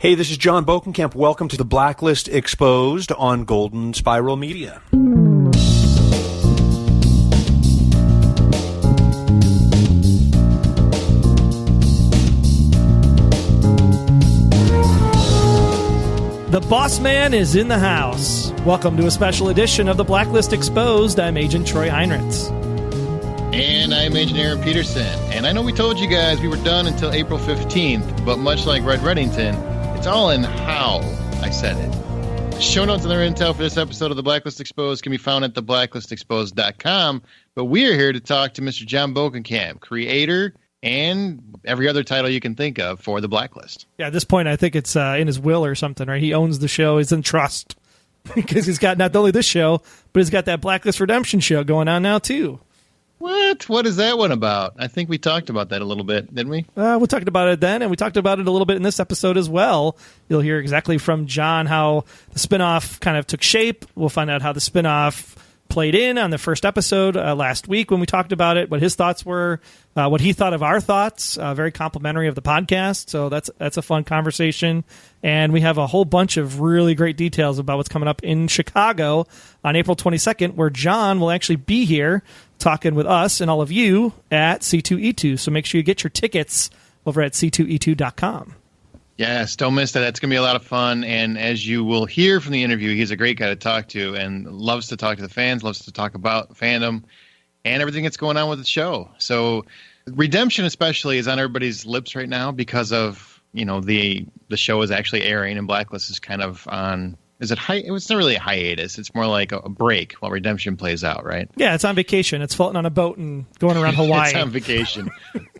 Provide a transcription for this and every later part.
Hey, this is Jon Bokenkamp. Welcome to the Blacklist Exposed on Golden Spiral Media. The boss man is in the house. Welcome to a special edition of the Blacklist Exposed. I'm Agent Troy Heinrichs. And I'm Agent Aaron Peterson. And I know we told you guys we were done until April 15th, but much like Red Reddington, it's all in how I said it. Show notes and other intel for this episode of the Blacklist Exposed can be found at theblacklistexposed.com. But we are here to talk to Mr. Jon Bokenkamp, creator and every other title you can think of for the Blacklist. Yeah, at this point, I think it's in his will or something, right? He owns the show. He's in trust because he's got not only this show, but he's got that Blacklist Redemption show going on now, too. What? What is that one about? I think we talked about that a little bit, didn't we? We talked about it then, and we talked about it a little bit in this episode as well. You'll hear exactly from Jon how the spinoff kind of took shape. We'll find out how the spinoff played in on the first episode last week when we talked about it, what his thoughts were, what he thought of our thoughts, very complimentary of the podcast. So that's a fun conversation. And we have a whole bunch of really great details about what's coming up in Chicago on April 22nd, where Jon will actually be here talking with us and all of you at C2E2. So make sure you get your tickets over at C2E2.com. Yes, don't miss that. That's going to be a lot of fun. And as you will hear from the interview, he's a great guy to talk to and loves to talk to the fans, loves to talk about fandom and everything that's going on with the show. So Redemption especially is on everybody's lips right now because of, you know, the show is actually airing and Blacklist is kind of on, it's not really a hiatus. It's more like a break while Redemption plays out, right? Yeah, it's on vacation. It's floating on a boat and going around Hawaii. It's on vacation.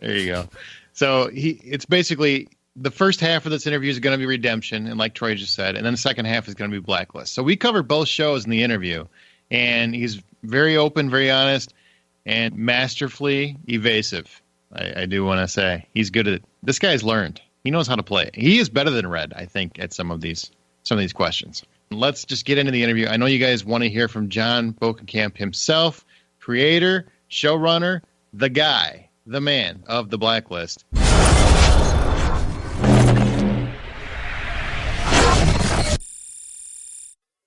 There you go. So it's basically... The first half of this interview is going to be Redemption, and like Troy just said, and then the second half is going to be Blacklist. So we covered both shows in the interview, and he's very open, very honest, and masterfully evasive. I do want to say he's good at it. This guy's learned. He knows how to play. He is better than Red, I think, at some of these questions. Let's just get into the interview. I know you guys want to hear from Jon Bokenkamp himself, creator, showrunner, the guy, the man of the Blacklist.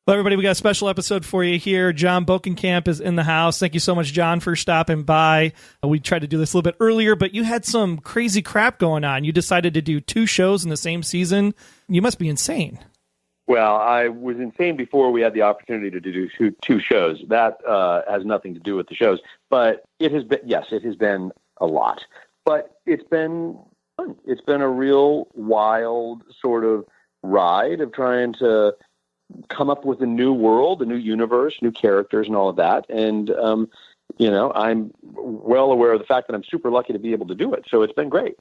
Well, everybody, we got a special episode for you here. Jon Bokenkamp is in the house. Thank you so much, Jon, for stopping by. We tried to do this a little bit earlier, but you had some crazy crap going on. You decided to do 2 shows in the same season. You must be insane. Well, I was insane before we had the opportunity to do two shows. That has nothing to do with the shows. But it has been a lot. But it's been fun. It's been a real wild sort of ride of trying to come up with a new world, a new universe, new characters, and all of that. And, I'm well aware of the fact that I'm super lucky to be able to do it. So it's been great.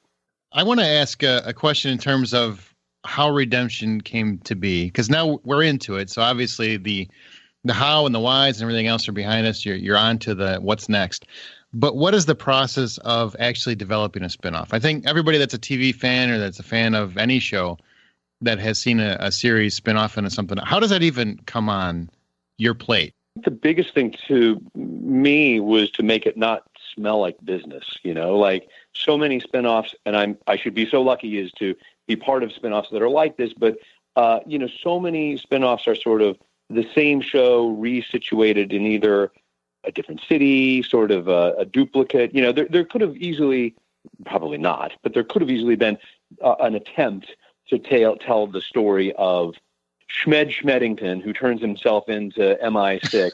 I want to ask a question in terms of how Redemption came to be, because now we're into it. So obviously the how and the whys and everything else are behind us. You're on to the what's next. But what is the process of actually developing a spinoff? I think everybody that's a TV fan or that's a fan of any show that has seen a series spin off into something, how does that even come on your plate? The biggest thing to me was to make it not smell like business, like so many spinoffs, and I should be so lucky is to be part of spinoffs that are like this, but so many spinoffs are sort of the same show resituated in either a different city, sort of a duplicate. There could have easily, probably not, but there could have easily been an attempt to tell the story of Schmeddington, who turns himself into MI6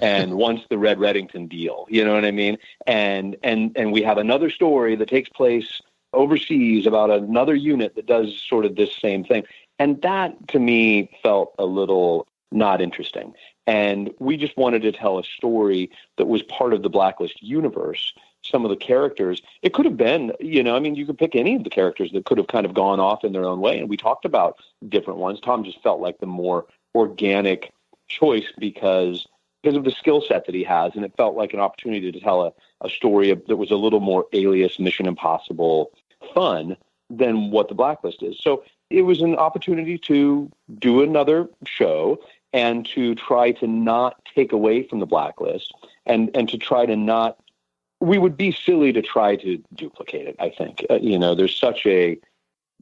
and wants the Red Reddington deal. You know what I mean? And we have another story that takes place overseas about another unit that does sort of this same thing. And that, to me, felt a little not interesting. And we just wanted to tell a story that was part of the Blacklist universe. Some of the characters, it could have been, you could pick any of the characters that could have kind of gone off in their own way. And we talked about different ones. Tom just felt like the more organic choice because of the skill set that he has. And it felt like an opportunity to tell a story that was a little more Alias, Mission Impossible fun than what the Blacklist is. So it was an opportunity to do another show and to try to not take away from the Blacklist and to try to not, we would be silly to try to duplicate it, I think. There's such a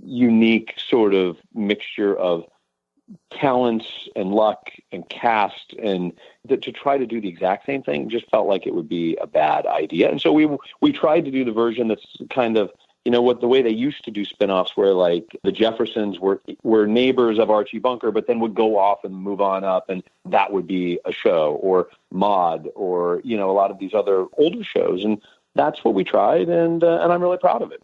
unique sort of mixture of talents and luck and cast, and to try to do the exact same thing just felt like it would be a bad idea. And so we tried to do the version that's kind of, what the way they used to do spinoffs, where like the Jeffersons were neighbors of Archie Bunker, but then would go off and move on up, and that would be a show, or Maude, or a lot of these other older shows, and that's what we tried, and I'm really proud of it.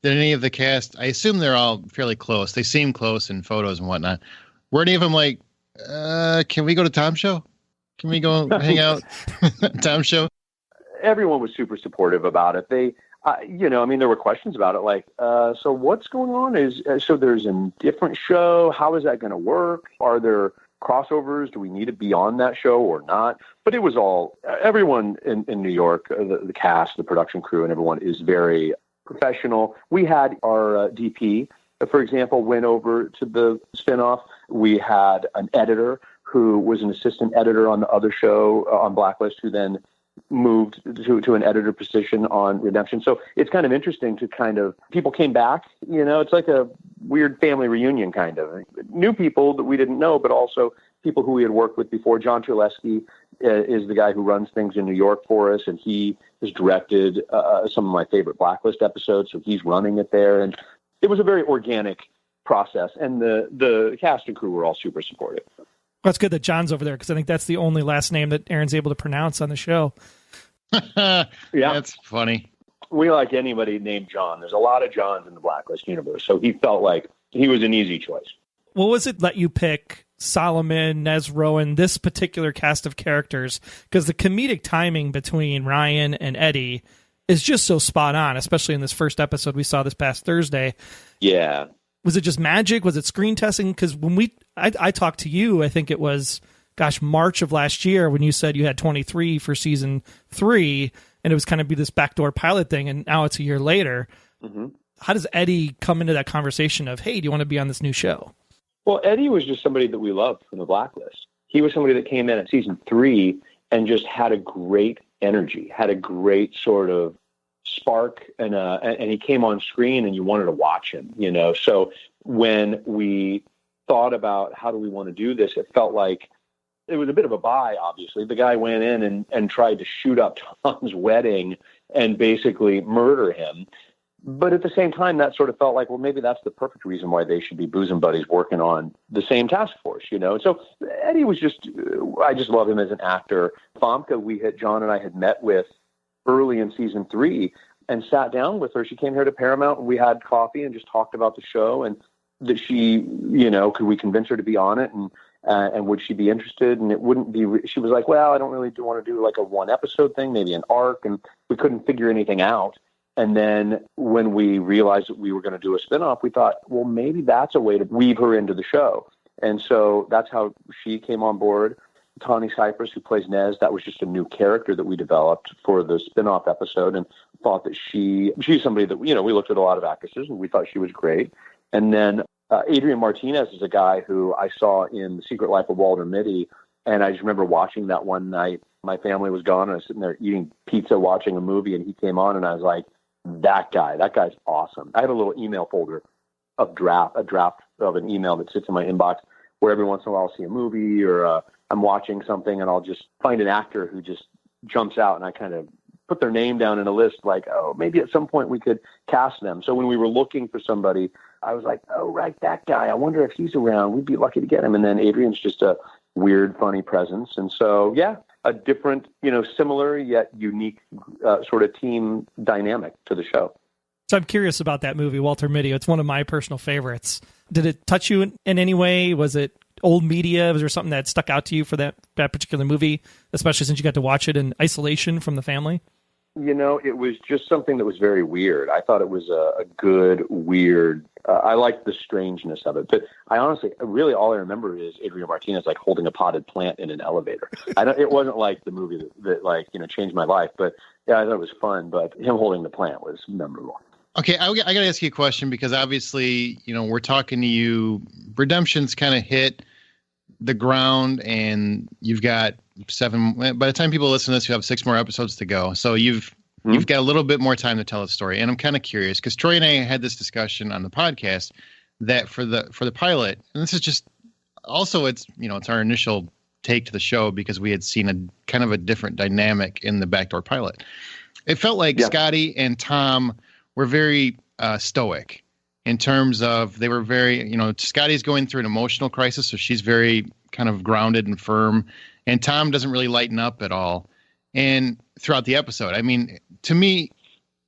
Did any of the cast? I assume they're all fairly close. They seem close in photos and whatnot. Were any of them like, can we go to Tom's show? Can we go hang out at Tom's show? Everyone was super supportive about it. They, there were questions about it, like, so what's going on? So there's a different show. How is that going to work? Are there crossovers? Do we need to be on that show or not? But it was everyone in New York, the cast, the production crew, and everyone is very professional. We had our DP, for example, went over to the spinoff. We had an editor who was an assistant editor on the other show on Blacklist, who then moved to an editor position on Redemption. So it's kind of interesting to people came back, it's like a weird family reunion kind of. New people that we didn't know, but also people who we had worked with before. John Terlesky is the guy who runs things in New York for us, and he has directed some of my favorite Blacklist episodes, so he's running it there. And it was a very organic process, and the cast and crew were all super supportive. Well, it's good that John's over there, because I think that's the only last name that Aaron's able to pronounce on the show. Yeah, that's funny. We like anybody named John. There's a lot of Johns in the Blacklist universe, so he felt like he was an easy choice. What was it let you pick Solomon, Nez Rowan, this particular cast of characters? Because the comedic timing between Ryan and Eddie is just so spot on, especially in this first episode we saw this past Thursday. Yeah. Was it just magic? Was it screen testing? Because when I talked to you, I think it was, March of last year, when you said you had 23 for season 3, and it was kind of be this backdoor pilot thing, and now it's a year later. Mm-hmm. How does Eddie come into that conversation of, hey, do you want to be on this new show? Well, Eddie was just somebody that we loved from the Blacklist. He was somebody that came in at season 3 and just had a great energy, had a great sort of spark, and he came on screen and you wanted to watch him, So when we thought about how do we want to do this, it felt like it was a bit of a buy, obviously. The guy went in and tried to shoot up Tom's wedding and basically murder him. But at the same time, that sort of felt like, well, maybe that's the perfect reason why they should be bosom buddies working on the same task force, And so Eddie was I just love him as an actor. Famke, John and I had met with early in season 3 and sat down with her. She came here to Paramount, and we had coffee and just talked about the show, and that she, could we convince her to be on it, and would she be interested? And it wouldn't be, she was like, well, I don't really want to do like a 1 episode thing, maybe an arc. And we couldn't figure anything out. And then when we realized that we were going to do a spinoff, we thought, well, maybe that's a way to weave her into the show. And so that's how she came on board. Tawny Cypress, who plays Nez, that was just a new character that we developed for the spinoff episode, and thought that she's somebody that, we looked at a lot of actresses and we thought she was great. And then Adrian Martinez is a guy who I saw in The Secret Life of Walter Mitty, and I just remember watching that one night. My family was gone, and I was sitting there eating pizza, watching a movie, and he came on, and I was like, that guy's awesome. I have a little email folder of a draft of an email that sits in my inbox, where every once in a while I'll see a movie, or I'm watching something, and I'll just find an actor who just jumps out, and I kind of put their name down in a list, like, oh, maybe at some point we could cast them. So when we were looking for somebody, I was like, oh, right, that guy. I wonder if he's around. We'd be lucky to get him. And then Adrian's just a weird, funny presence. And so, yeah, a different, similar yet unique sort of team dynamic to the show. So I'm curious about that movie, Walter Mitty. It's one of my personal favorites. Did it touch you in any way? Was it old media? Was there something that stuck out to you for that particular movie, especially since you got to watch it in isolation from the family? It was just something that was very weird. I thought it was a good, weird, I liked the strangeness of it. But I honestly, really all I remember is Adrian Martinez like holding a potted plant in an elevator. It wasn't like the movie that changed my life, but yeah, I thought it was fun. But him holding the plant was memorable. Okay, I got to ask you a question, because obviously, we're talking to you. Redemption's kind of hit the ground, and you've got 7. By the time people listen to this, you have 6 more episodes to go. So you've you've got a little bit more time to tell the story. And I'm kind of curious because Troy and I had this discussion on the podcast that for the pilot, and this is just also it's our initial take to the show because we had seen a kind of a different dynamic in the backdoor pilot. It felt like Scotty and Tom were very stoic in terms of they were very, Scotty's going through an emotional crisis, so she's very kind of grounded and firm, and Tom doesn't really lighten up at all. And throughout the episode, I mean, to me,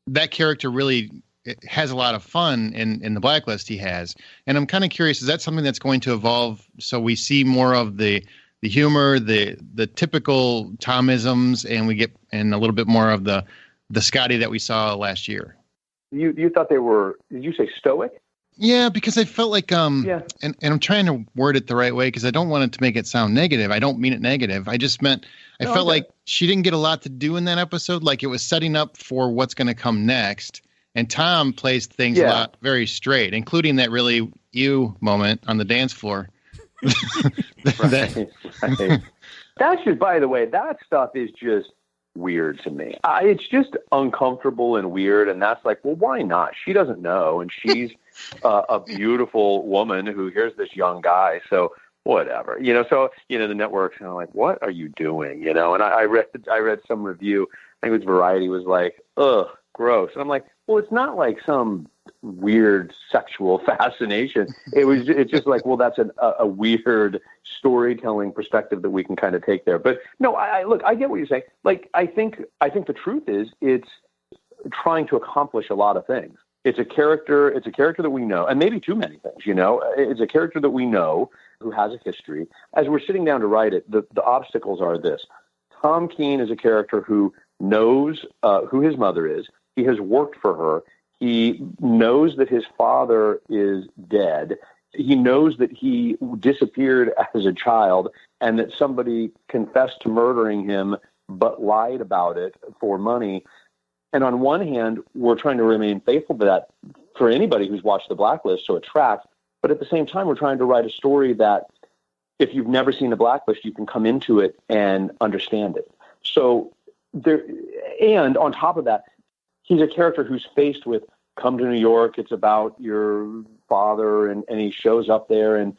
that character really has a lot of fun in the Blacklist he has. And I'm kind of curious, is that something that's going to evolve so we see more of the humor, the typical Tomisms, and we get a little bit more of the Scotty that we saw last year? You thought they were, did you say stoic? Yeah, because I felt like, and I'm trying to word it the right way because I don't want it to make it sound negative. I don't mean it negative. I just meant, I felt like she didn't get a lot to do in that episode. Like it was setting up for what's going to come next. And Tom plays things a lot very straight, including that really moment on the dance floor. Right. That's just, by the way, that stuff is just weird to me. It's just uncomfortable and weird, and that's like, well, why not? She doesn't know, and she's a beautiful woman who hears this young guy, so whatever, So the network's kind of like, what are you doing, And I read some review. I think it was Variety was like, ugh, gross, and I'm like, well, it's not like some weird sexual fascination. It's just like, well, that's a weird storytelling perspective that we can kind of take there. But no, I get what you're saying. Like, I think the truth is it's trying to accomplish a lot of things. It's a character that we know, and maybe too many things, It's a character that we know who has a history. As we're sitting down to write it, the obstacles are this. Tom Keene is a character who knows who his mother is. He has worked for her. He knows that his father is dead. He knows that he disappeared as a child and that somebody confessed to murdering him but lied about it for money. And on one hand, we're trying to remain faithful to that for anybody who's watched The Blacklist, so it tracks. But at the same time, we're trying to write a story that if you've never seen The Blacklist, you can come into it and understand it. So and on top of that, he's a character who's faced with, come to New York, it's about your father, and he shows up there, and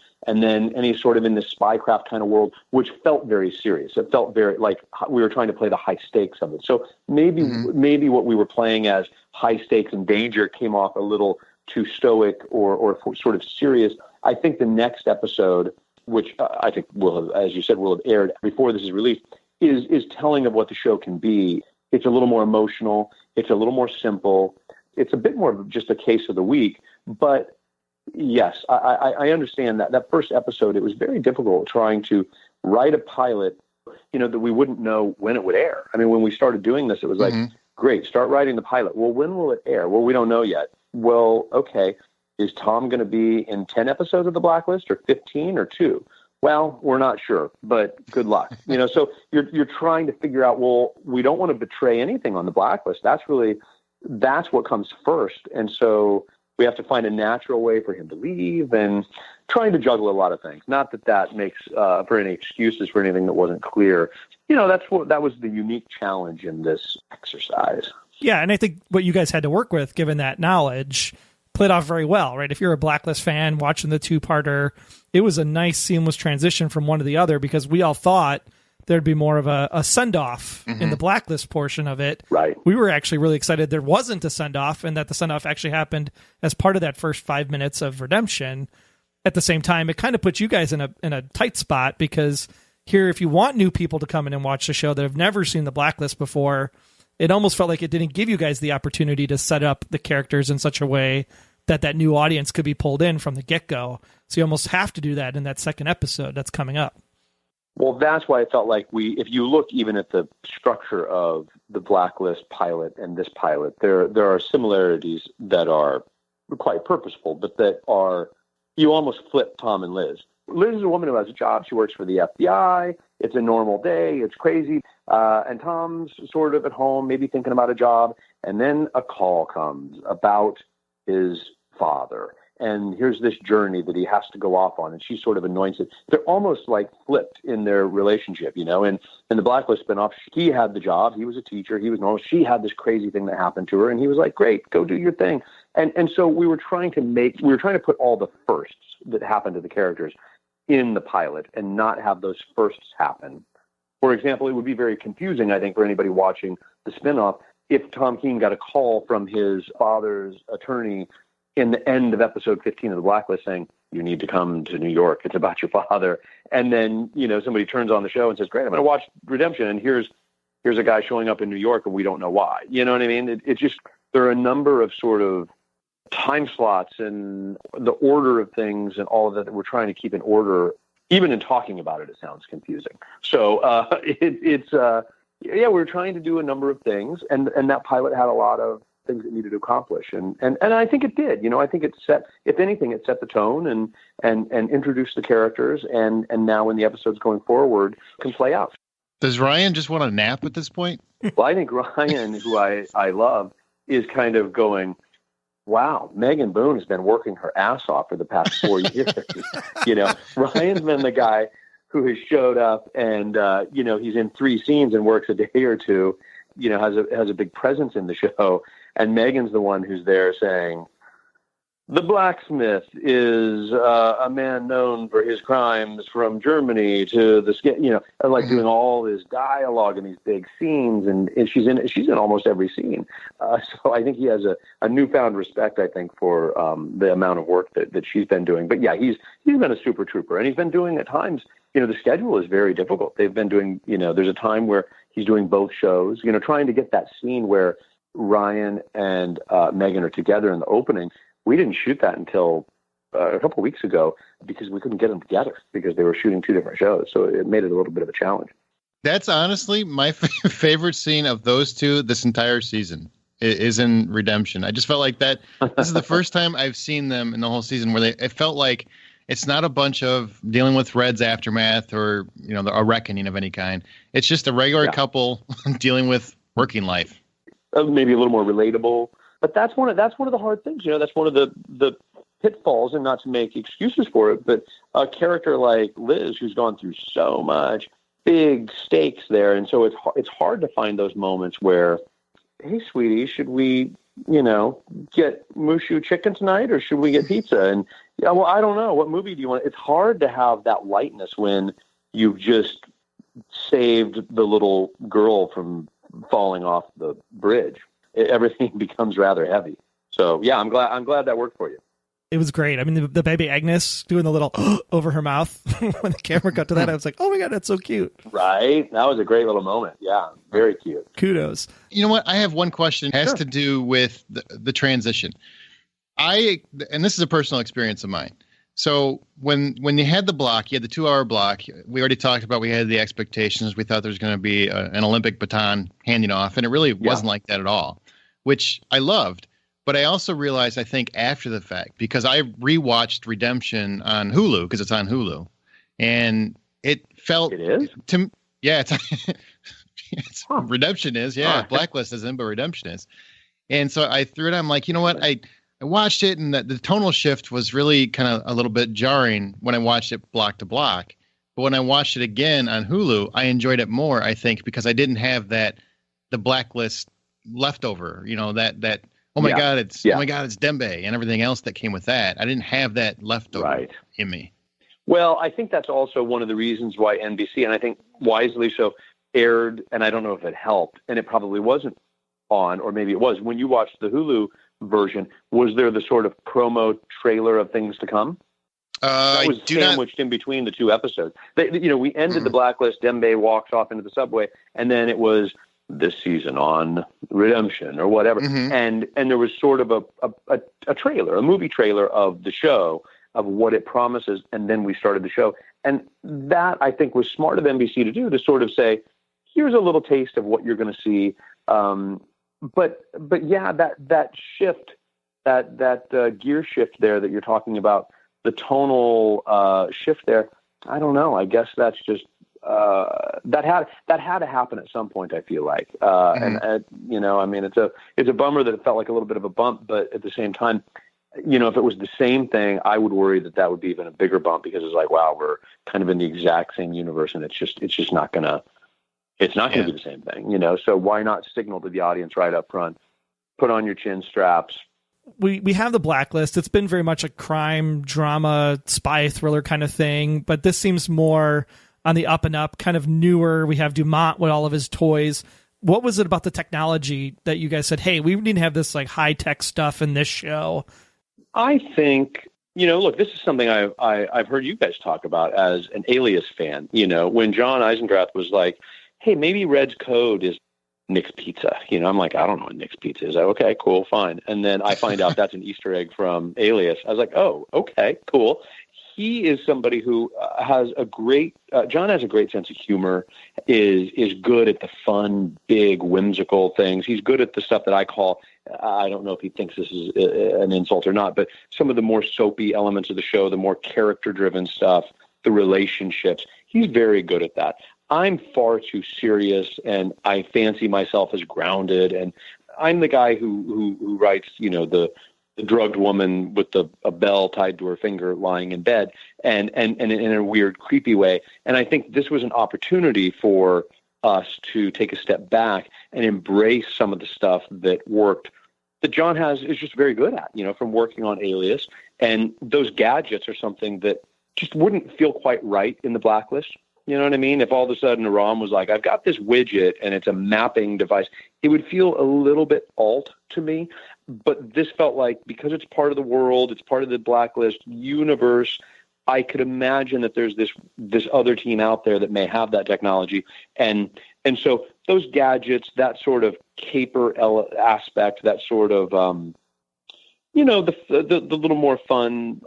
he's sort of in this spycraft kind of world, which felt very serious. It felt very like we were trying to play the high stakes of it. So maybe what we were playing as high stakes and danger came off a little too stoic or sort of serious. I think the next episode, which I think will have, as you said, will have aired before this is released, is telling of what the show can be. It's a little more emotional. It's a little more simple. It's a bit more of just a case of the week. But yes, I understand that first episode, it was very difficult trying to write a pilot, that we wouldn't know when it would air. I mean, when we started doing this, it was like, great, start writing the pilot. Well, when will it air? Well, we don't know yet. Well, okay, is Tom going to be in 10 episodes of The Blacklist or 15 or 2? Well, we're not sure, but good luck. So you're trying to figure out, well, we don't want to betray anything on The Blacklist. That's what comes first. And so we have to find a natural way for him to leave and trying to juggle a lot of things. Not that makes for any excuses for anything that wasn't clear. That was the unique challenge in this exercise. Yeah, and I think what you guys had to work with, given that knowledge, played off very well, right? If you're a Blacklist fan watching the two-parter, it was a nice seamless transition from one to the other because we all thought there'd be more of a send-off in the Blacklist portion of it. Right. We were actually really excited there wasn't a send-off and that the send-off actually happened as part of that first 5 minutes of redemption. At the same time, it kind of puts you guys in a tight spot because here, if you want new people to come in and watch the show that have never seen the Blacklist before, it almost felt like it didn't give you guys the opportunity to set up the characters in such a way that new audience could be pulled in from the get-go. So you almost have to do that in that second episode that's coming up. Well, that's why it felt like if you look even at the structure of the Blacklist pilot and this pilot, there are similarities that are quite purposeful, but that are, you almost flip Tom and Liz. Liz is a woman who has a job. She works for the FBI. It's a normal day. It's crazy. And Tom's sort of at home, maybe thinking about a job. And then a call comes about his father. and here's this journey that he has to go off on, and she sort of anoints it. They're almost like flipped in their relationship, you know. And in the Blacklist spinoff, he had the job, he was a teacher, he was normal. She had this crazy thing that happened to her, and he was like, "Great, go do your thing." And so we were trying to put all the firsts that happened to the characters in the pilot, and not have those firsts happen. For example, it would be very confusing, I think, for anybody watching the spinoff if Tom Keene got a call from his father's attorney in the end of episode 15 of the Blacklist saying, "You need to come to New York. It's about your father." And then, you know, somebody turns on the show and says, "Great, I'm going to watch Redemption. And here's a guy showing up in New York and we don't know why." You know what I mean? It's just, there are a number of sort of time slots and the order of things and all of that we're trying to keep in order. Even in talking about it, it sounds confusing. So we're trying to do a number of things, and that pilot had a lot of things it needed to accomplish, and I think it did. You know, I think it set, if anything, it set the tone and introduced the characters, and now in the episodes going forward can play out. Does Ryan just want a nap at this point? Well, I think Ryan, who I love, is kind of going, "Wow, Megan Boone has been working her ass off for the past 4 years." You know, Ryan's been the guy who has showed up and, you know, he's in 3 scenes and works a day or two, you know, has a big presence in the show. And Megan's the one who's there saying, "The blacksmith is a man known for his crimes from Germany to the skin," you know, and like doing all this dialogue in these big scenes. And she's in almost every scene. So I think he has a newfound respect, I think, for the amount of work that she's been doing. But yeah, he's been a super trooper, and he's been doing at times, you know, the schedule is very difficult. They've been doing, you know, there's a time where he's doing both shows, you know, trying to get that scene where Ryan and Megan are together in the opening. We didn't shoot that until a couple of weeks ago because we couldn't get them together because they were shooting 2 different shows. So it made it a little bit of a challenge. That's honestly my favorite scene of those two this entire season is in Redemption. I just felt like that. This is the first time I've seen them in the whole season where it felt like it's not a bunch of dealing with Red's aftermath or, you know, a reckoning of any kind. It's just a regular couple dealing with working life. Maybe a little more relatable. But that's one of the hard things, you know. That's one of the pitfalls, and not to make excuses for it, but a character like Liz, who's gone through so much, big stakes there, and so it's hard to find those moments where, "Hey, sweetie, should we, you know, get Mushu chicken tonight, or should we get pizza?" And yeah, well, I don't know. What movie do you want? It's hard to have that lightness when you've just saved the little girl from falling off the bridge. Everything becomes rather heavy. So yeah, I'm glad that worked for you. It was great. I mean, the baby Agnes doing the little over her mouth when the camera got to that, I was like, "Oh my God, that's so cute." Right? That was a great little moment. Yeah, very cute. Kudos. You know what? I have one question. It has to do with the transition. And this is a personal experience of mine. So when you had the block, you had the 2-hour block. We already talked about, we had the expectations. We thought there was going to be an Olympic baton handing off, and it really wasn't like that at all, which I loved. But I also realized, I think, after the fact, because I rewatched Redemption on Hulu, because it's on Hulu, and it felt... It is? It's Redemption is, Blacklist isn't, but Redemption is. And so I threw it on. I'm like, you know what? I watched it, and the tonal shift was really kind of a little bit jarring when I watched it block to block. But when I watched it again on Hulu, I enjoyed it more, I think, because I didn't have the Blacklist leftover, you know, that oh my God, it's Dembe and everything else that came with that. I didn't have that leftover in me. Well, I think that's also one of the reasons why NBC, and I think wisely so, aired, and I don't know if it helped, and it probably wasn't on, or maybe it was. When you watched the Hulu version, was there the sort of promo trailer of things to come? That was sandwiched in between the 2 episodes. We ended the Blacklist, Dembe walks off into the subway, and then it was this season on Redemption or whatever. And there was sort of a trailer, a movie trailer of the show, of what it promises, and then we started the show. And that, I think, was smart of NBC to do, to sort of say, here's a little taste of what you're going to see. But yeah, that shift, that gear shift there that you're talking about, the tonal shift there, I don't know. I guess that's just that had to happen at some point, I feel like. And you know, I mean, it's a bummer that it felt like a little bit of a bump, but at the same time, if it was the same thing, I would worry that would be even a bigger bump, because it's like, wow, we're kind of in the exact same universe, and it's just not gonna be the same thing, So why not signal to the audience right up front? Put on your chin straps. We have the Blacklist. It's been very much a crime, drama, spy thriller kind of thing, but this seems more on the up and up, kind of newer. We have Dumont with all of his toys. What was it about the technology that you guys said, hey, we need to have this like high tech stuff in this show? I think, look, this is something I've heard you guys talk about as an Alias fan. When John Eisendrath was like, hey, maybe Red's code is Nick's Pizza. I'm like, I don't know what Nick's Pizza is. Okay, cool, fine. And then I find out that's an Easter egg from Alias. I was like, oh, okay, cool. He is somebody who has John has a great sense of humor, is good at the fun, big, whimsical things. He's good at the stuff that I call, I don't know if he thinks this is an insult or not, but some of the more soapy elements of the show, the more character-driven stuff, the relationships. He's very good at that. I'm far too serious, and I fancy myself as grounded, and I'm the guy who writes, the drugged woman with a bell tied to her finger lying in bed, and in a weird, creepy way. And I think this was an opportunity for us to take a step back and embrace some of the stuff that worked, that John is just very good at, from working on Alias. And those gadgets are something that just wouldn't feel quite right in the Blacklist. You know what I mean? If all of a sudden Aram was like, I've got this widget and it's a mapping device, it would feel a little bit alt to me. But this felt like, because it's part of the world, it's part of the Blacklist universe, I could imagine that there's this other team out there that may have that technology. And so those gadgets, that sort of caper aspect, that sort of, the little more fun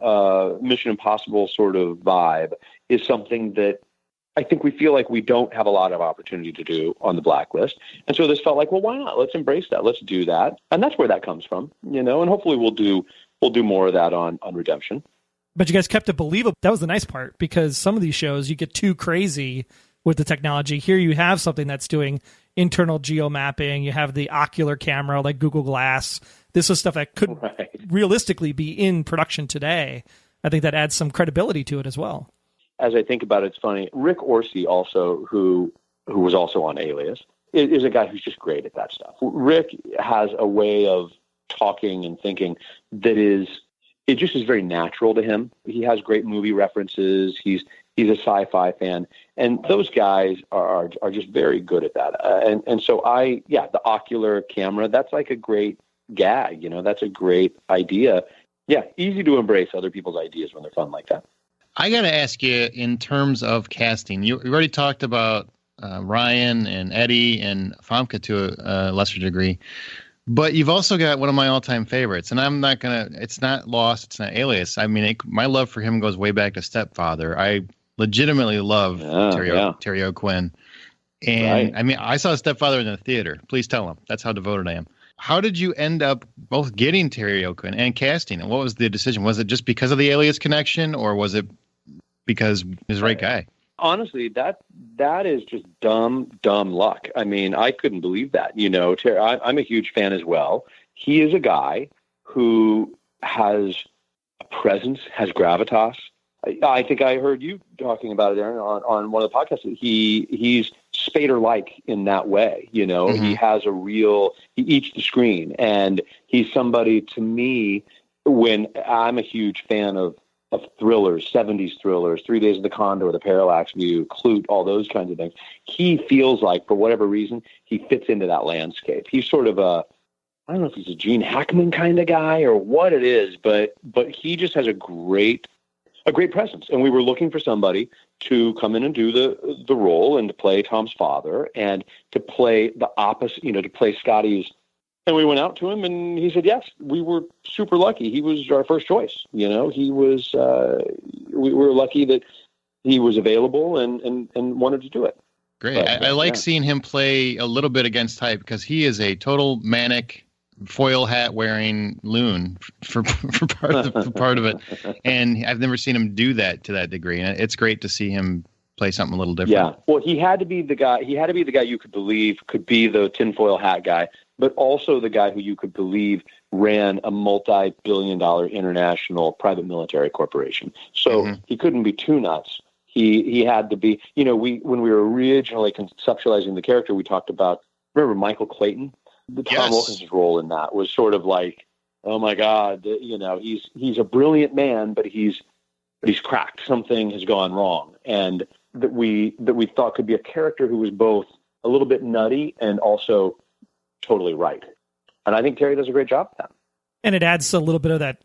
Mission Impossible sort of vibe is something that I think we feel like we don't have a lot of opportunity to do on the Blacklist. And so this felt like, well, why not? Let's embrace that. Let's do that. And that's where that comes from, and hopefully we'll do more of that on Redemption. But you guys kept it believable. That was the nice part, because some of these shows you get too crazy with the technology. Here you have something that's doing internal geomapping. You have the ocular camera like Google Glass. This is stuff that could realistically be in production today. I think that adds some credibility to it as well. As I think about it, it's funny. Rick Orsi, also, who was also on Alias, is a guy who's just great at that stuff. Rick has a way of talking and thinking it just is very natural to him. He has great movie references. He's a sci-fi fan, and those guys are just very good at that. And so the ocular camera, that's like a great gag. That's a great idea. Yeah, easy to embrace other people's ideas when they're fun like that. I got to ask you, in terms of casting, you already talked about Ryan and Eddie and Famke to a lesser degree, but you've also got one of my all-time favorites, and it's not Lost, it's not Alias. I mean, my love for him goes way back to Stepfather. I legitimately love Terry O'Quinn. And right. I mean, I saw Stepfather in the theater. Please tell him. That's how devoted I am. How did you end up both getting Terry O'Quinn and casting? And what was the decision? Was it just because of the Alias connection, or was it because he's the right guy? Honestly, that is just dumb luck. I mean, I couldn't believe that. Terry, I'm a huge fan as well. He is a guy who has a presence, has gravitas. I think I heard you talking about it, Aaron, on one of the podcasts. He's Spader-like in that way. Mm-hmm. He has he eats the screen, and he's somebody, to me, when I'm a huge fan of thrillers, 70s thrillers, 3 Days of the Condor, The Parallax View, Clute, all those kinds of things. He feels like, for whatever reason, he fits into that landscape. He's sort of I don't know if he's a Gene Hackman kind of guy or what it is, but he just has a great presence. And we were looking for somebody to come in and do the role and to play Tom's father and to play the opposite, to play Scotty's. And we went out to him and he said, yes. We were super lucky. He was our first choice. He was, we were lucky that he was available and wanted to do it. Great. But, I like seeing him play a little bit against type, because he is a total manic foil hat wearing loon for part of it. And I've never seen him do that to that degree. And it's great to see him play something a little different. Yeah. Well, he had to be the guy you could believe could be the tinfoil hat guy, but also the guy who you could believe ran a multi-billion-dollar international private military corporation. So he couldn't be too nuts. He had to be, when we were originally conceptualizing the character, we talked about, remember Michael Clayton? Tom Wilkinson's role in that was sort of like, oh my God, he's a brilliant man, but he's cracked. Something has gone wrong. And that we thought could be a character who was both a little bit nutty and also totally right. And I think Terry does a great job of that. And it adds a little bit of that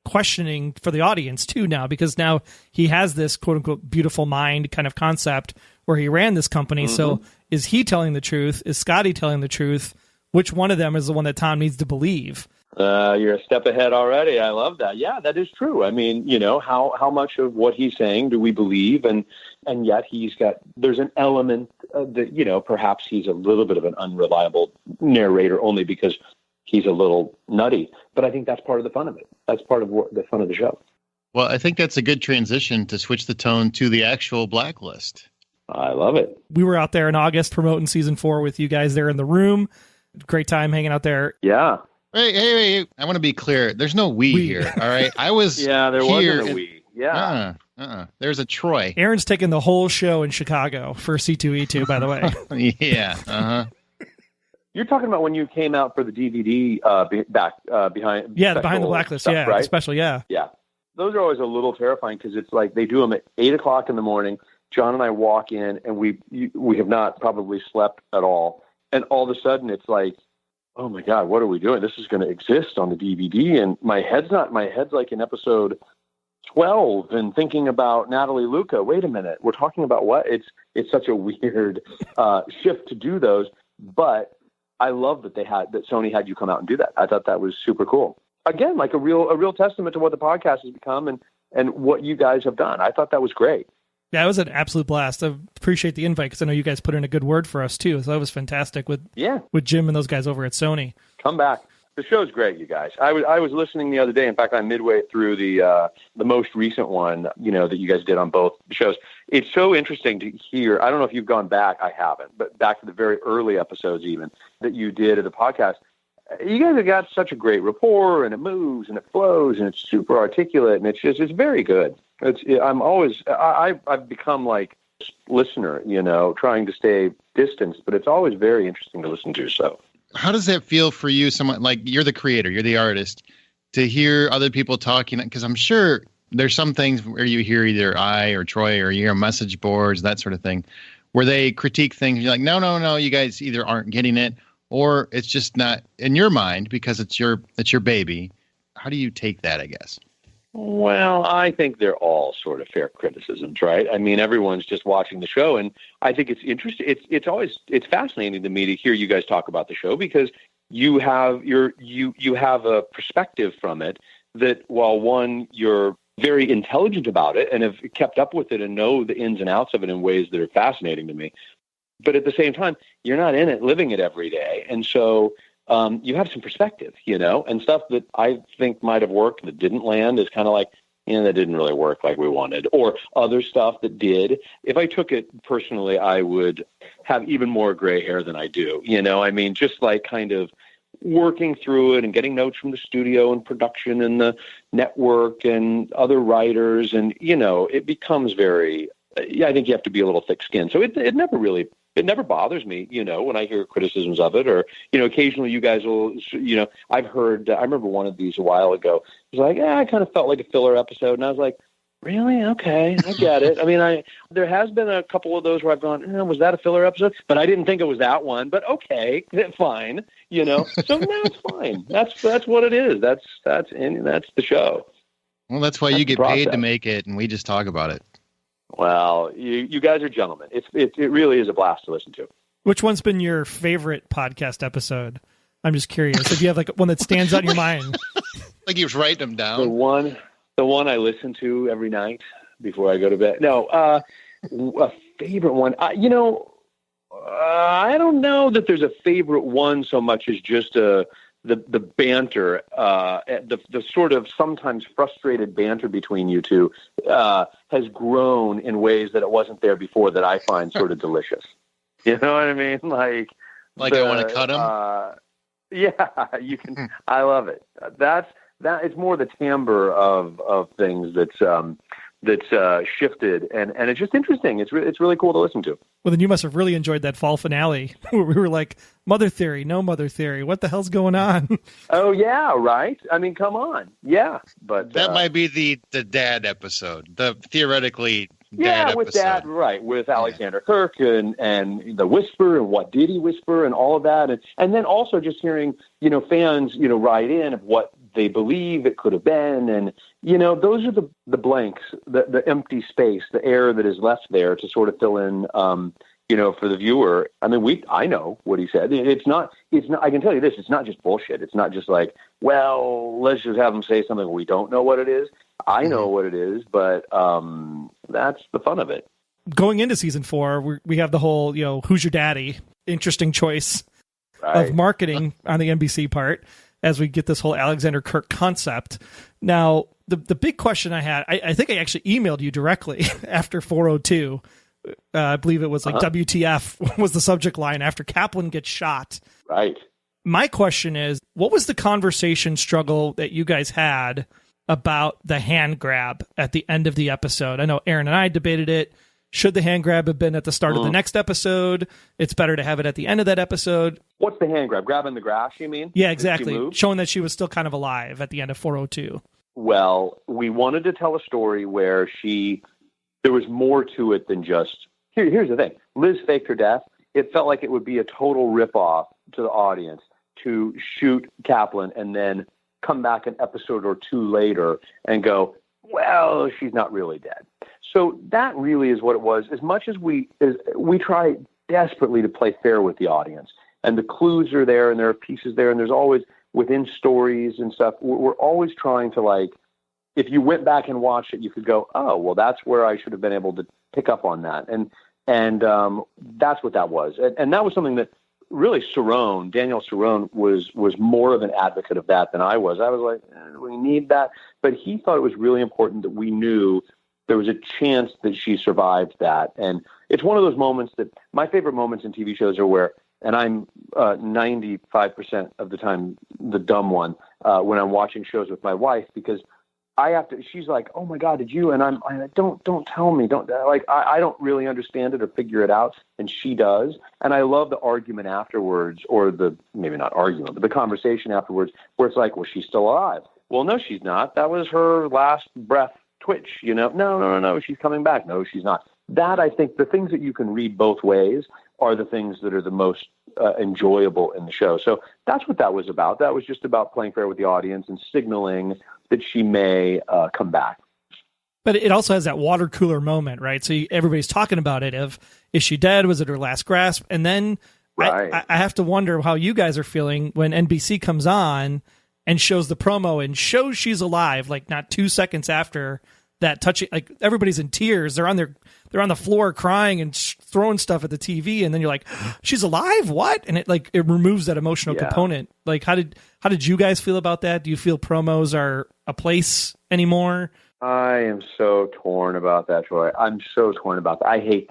questioning for the audience too now, because now he has this quote unquote beautiful mind kind of concept where he ran this company. So is he telling the truth? Is Scotty telling the truth? Which one of them is the one that Tom needs to believe? You're a step ahead already. I love that. Yeah, that is true. I mean, how much of what he's saying do we believe? And yet there's an element that, perhaps he's a little bit of an unreliable narrator only because he's a little nutty. But I think that's part of the fun of it. That's part of the fun of the show. Well, I think that's a good transition to switch the tone to the actual Blacklist. I love it. We were out there in August promoting season 4 with you guys there in the room. Great time hanging out there. Yeah. Hey, I want to be clear. There's no we here, all right? I was yeah, there wasn't a we. Yeah. There's a Troy. Aaron's taking the whole show in Chicago for C2E2, by the way. Yeah. You're talking about when you came out for the DVD behind behind the Blacklist, stuff, right? Special, yeah. Yeah. Those are always a little terrifying because it's like they do them at 8 o'clock in the morning. John and I walk in and we have not probably slept at all. And all of a sudden it's like, oh my God, what are we doing? This is going to exist on the DVD. And my head's like in episode 12 and thinking about Natalie Luca. Wait a minute. We're talking about what? It's such a weird shift to do those. But I love that Sony had you come out and do that. I thought that was super cool. Again, like a real testament to what the podcast has become and what you guys have done. I thought that was great. Yeah, it was an absolute blast. I appreciate the invite because I know you guys put in a good word for us too. So that was fantastic with Jim and those guys over at Sony. Come back. The show's great, you guys. I was listening the other day. In fact, I'm midway through the most recent one, that you guys did on both shows. It's so interesting to hear. I don't know if you've gone back. I haven't, but back to the very early episodes even that you did of the podcast. You guys have got such a great rapport, and it moves and it flows, and it's super articulate, and it's very good. I've become like a listener, trying to stay distanced, but it's always very interesting to listen to. So, how does that feel for you? Someone like you're the creator, you're the artist, to hear other people talking? Because I'm sure there's some things where you hear either I or Troy or you hear message boards, that sort of thing, where they critique things. You're like, no, you guys either aren't getting it, or it's just not in your mind because it's your baby. How do you take that, I guess? Well, I think they're all sort of fair criticisms, right? I mean, everyone's just watching the show, and I think it's interesting. It's fascinating to me to hear you guys talk about the show because you have a perspective from it that while one, you're very intelligent about it and have kept up with it and know the ins and outs of it in ways that are fascinating to me. But at the same time, you're not in it, living it every day. And so you have some perspective, and stuff that I think might have worked that didn't land is kind of like, that didn't really work like we wanted, or other stuff that did. If I took it personally, I would have even more gray hair than I do. I mean, just like kind of working through it and getting notes from the studio and production and the network and other writers. And, it becomes very, I think you have to be a little thick-skinned. So it never bothers me, when I hear criticisms of it, or, occasionally you guys will, I remember one of these a while ago. It was like, I kind of felt like a filler episode. And I was like, really? Okay, I get it. I mean, there has been a couple of those where I've gone, was that a filler episode? But I didn't think it was that one, but okay, fine, So now it's fine. That's what it is. That's the show. Well, that's why you get paid to make it and we just talk about it. Well, you guys are gentlemen. It really is a blast to listen to. Which one's been your favorite podcast episode? I'm just curious. If you have like one that stands out in your mind. Like he was writing them down. The one I listen to every night before I go to bed. No, a favorite one. I don't know that there's a favorite one so much as just the banter, the sort of sometimes frustrated banter between you two has grown in ways that it wasn't there before that I find sort of delicious. You know what I mean? Like I want to cut him? Yeah, you can. I love it. That it's more the timbre of things that's shifted, and it's just interesting. It's really cool to listen to. Well, then you must have really enjoyed that fall finale where we were like, Mother Theory, no Mother Theory. What the hell's going on? Oh yeah, right. I mean, come on. Yeah, but that might be the dad episode. The theoretically. Yeah, with Dad, right, with Alexander Kirk and the whisper and what did he whisper and all of that, and then also just hearing fans write in of what they believe it could have been, and those are the blanks, the empty space, the air that is left there to sort of fill in, for the viewer. I mean, I know what he said. It's not. I can tell you this. It's not just bullshit. It's not just like, well, let's just have him say something we don't know what it is. I know what it is, but that's the fun of it. Going into season 4, we have the whole, who's your daddy? Interesting choice of marketing on the NBC part as we get this whole Alexander Kirk concept. Now, the big question I had, I think I actually emailed you directly after 402. I believe it was like WTF was the subject line after Kaplan gets shot. Right. My question is, what was the conversation struggle that you guys had about the hand grab at the end of the episode? I know Aaron and I debated it. Should the hand grab have been at the start of the next episode? It's better to have it at the end of that episode. What's the hand grab? Grabbing the grass, you mean? Yeah, exactly. Showing that she was still kind of alive at the end of 402. Well, we wanted to tell a story where there was more to it than just, here's the thing. Liz faked her death. It felt like it would be a total ripoff to the audience to shoot Kaplan and then come back an episode or two later and go, well, she's not really dead. So that really is what it was. As much as we try desperately to play fair with the audience, and the clues are there, and there are pieces there, and there's always within stories and stuff. We're always trying to, like, if you went back and watched it, you could go, oh, well, that's where I should have been able to pick up on that, and that's what that was, and that was something that really Daniel Cerrone was more of an advocate of that than I was. I was like, we need that. But he thought it was really important that we knew there was a chance that she survived that. And it's one of those moments that my favorite moments in TV shows are where, and I'm 95% of the time the dumb one when I'm watching shows with my wife, because she's like, oh my God, did you? And I don't tell me, I don't really understand it or figure it out. And she does. And I love the argument afterwards, or maybe not argument, but the conversation afterwards where it's like, well, she's still alive. Well, no, she's not. That was her last breath twitch, no, she's coming back. No, she's not. That, I think the things that you can read both ways are the things that are the most enjoyable in the show. So that's what that was about. That was just about playing fair with the audience and signaling that she may come back. But it also has that water cooler moment, right? So everybody's talking about it. Is she dead? Was it her last grasp? And then I have to wonder how you guys are feeling when NBC comes on and shows the promo and shows she's alive, like not 2 seconds after that touching, like everybody's in tears. They're on the floor crying and throwing stuff at the TV. And then you're like, she's alive. What? And it removes that emotional component. Like, how did you guys feel about that? Do you feel promos are a place anymore? I am so torn about that, Troy. I'm so torn about that. I hate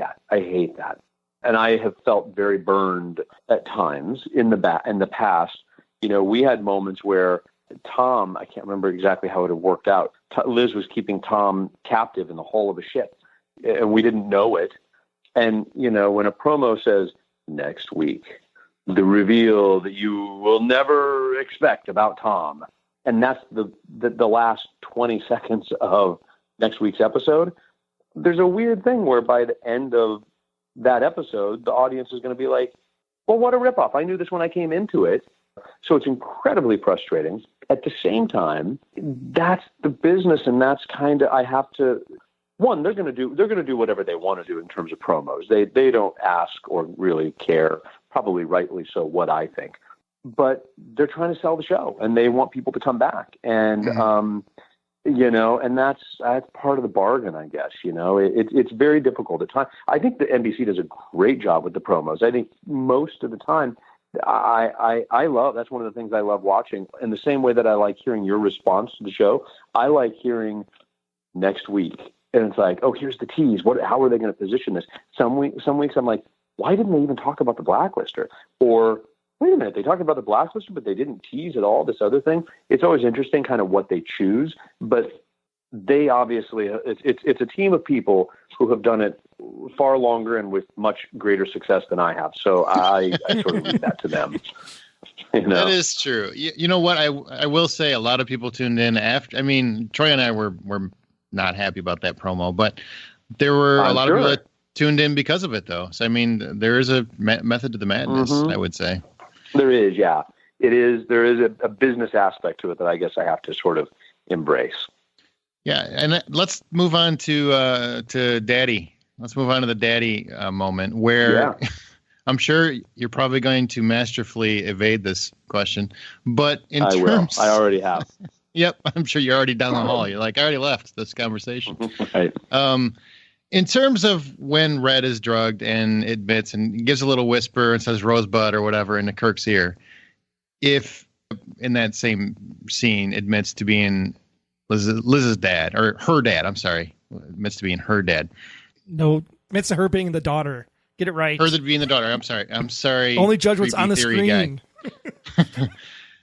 that. And I have felt very burned at times in the past. We had moments where Tom, I can't remember exactly how it had worked out. Liz was keeping Tom captive in the hull of a ship, and we didn't know it. And, when a promo says, next week, the reveal that you will never expect about Tom, and that's the last 20 seconds of next week's episode, there's a weird thing where by the end of that episode, the audience is going to be like, well, what a ripoff. I knew this when I came into it. So it's incredibly frustrating. At the same time, that's the business, and that's kind of, I have to, one, they're going to do whatever they want to do in terms of promos. They don't ask or really care, probably rightly so, what I think. But they're trying to sell the show, and they want people to come back. And, and that's part of the bargain, I guess. It's very difficult at times. I think the NBC does a great job with the promos. I think most of the time, I love, that's one of the things I love watching. In the same way that I like hearing your response to the show, I like hearing next week. And it's like, oh, here's the tease. How are they going to position this? Some weeks I'm like, why didn't they even talk about the Blacklister? Or wait a minute, they talked about the Blacklist, but they didn't tease at all this other thing. It's always interesting kind of what they choose, but they obviously, it's a team of people who have done it far longer and with much greater success than I have. So I sort of leave that to them. You know? That is true. You know what? I will say a lot of people tuned in after. I mean, Troy and I were not happy about that promo, but there were a lot of people that tuned in because of it, though. So, I mean, there is a method to the madness, I would say. There is, yeah. It is. There is a business aspect to it that I guess I have to sort of embrace. Yeah, and let's move on to Daddy. Let's move on to the Daddy moment where I'm sure you're probably going to masterfully evade this question, but I will. I already have. Yep, I'm sure you're already down the hall. You're like, I already left this conversation. Right. In terms of when Red is drugged and admits and gives a little whisper and says Rosebud or whatever into Kirk's ear, if in that same scene admits to being Liz's dad, or her dad, I'm sorry, admits to being her dad. No, admits to her being the daughter. Get it right. Her being the daughter. I'm sorry. Only judge what's on the screen.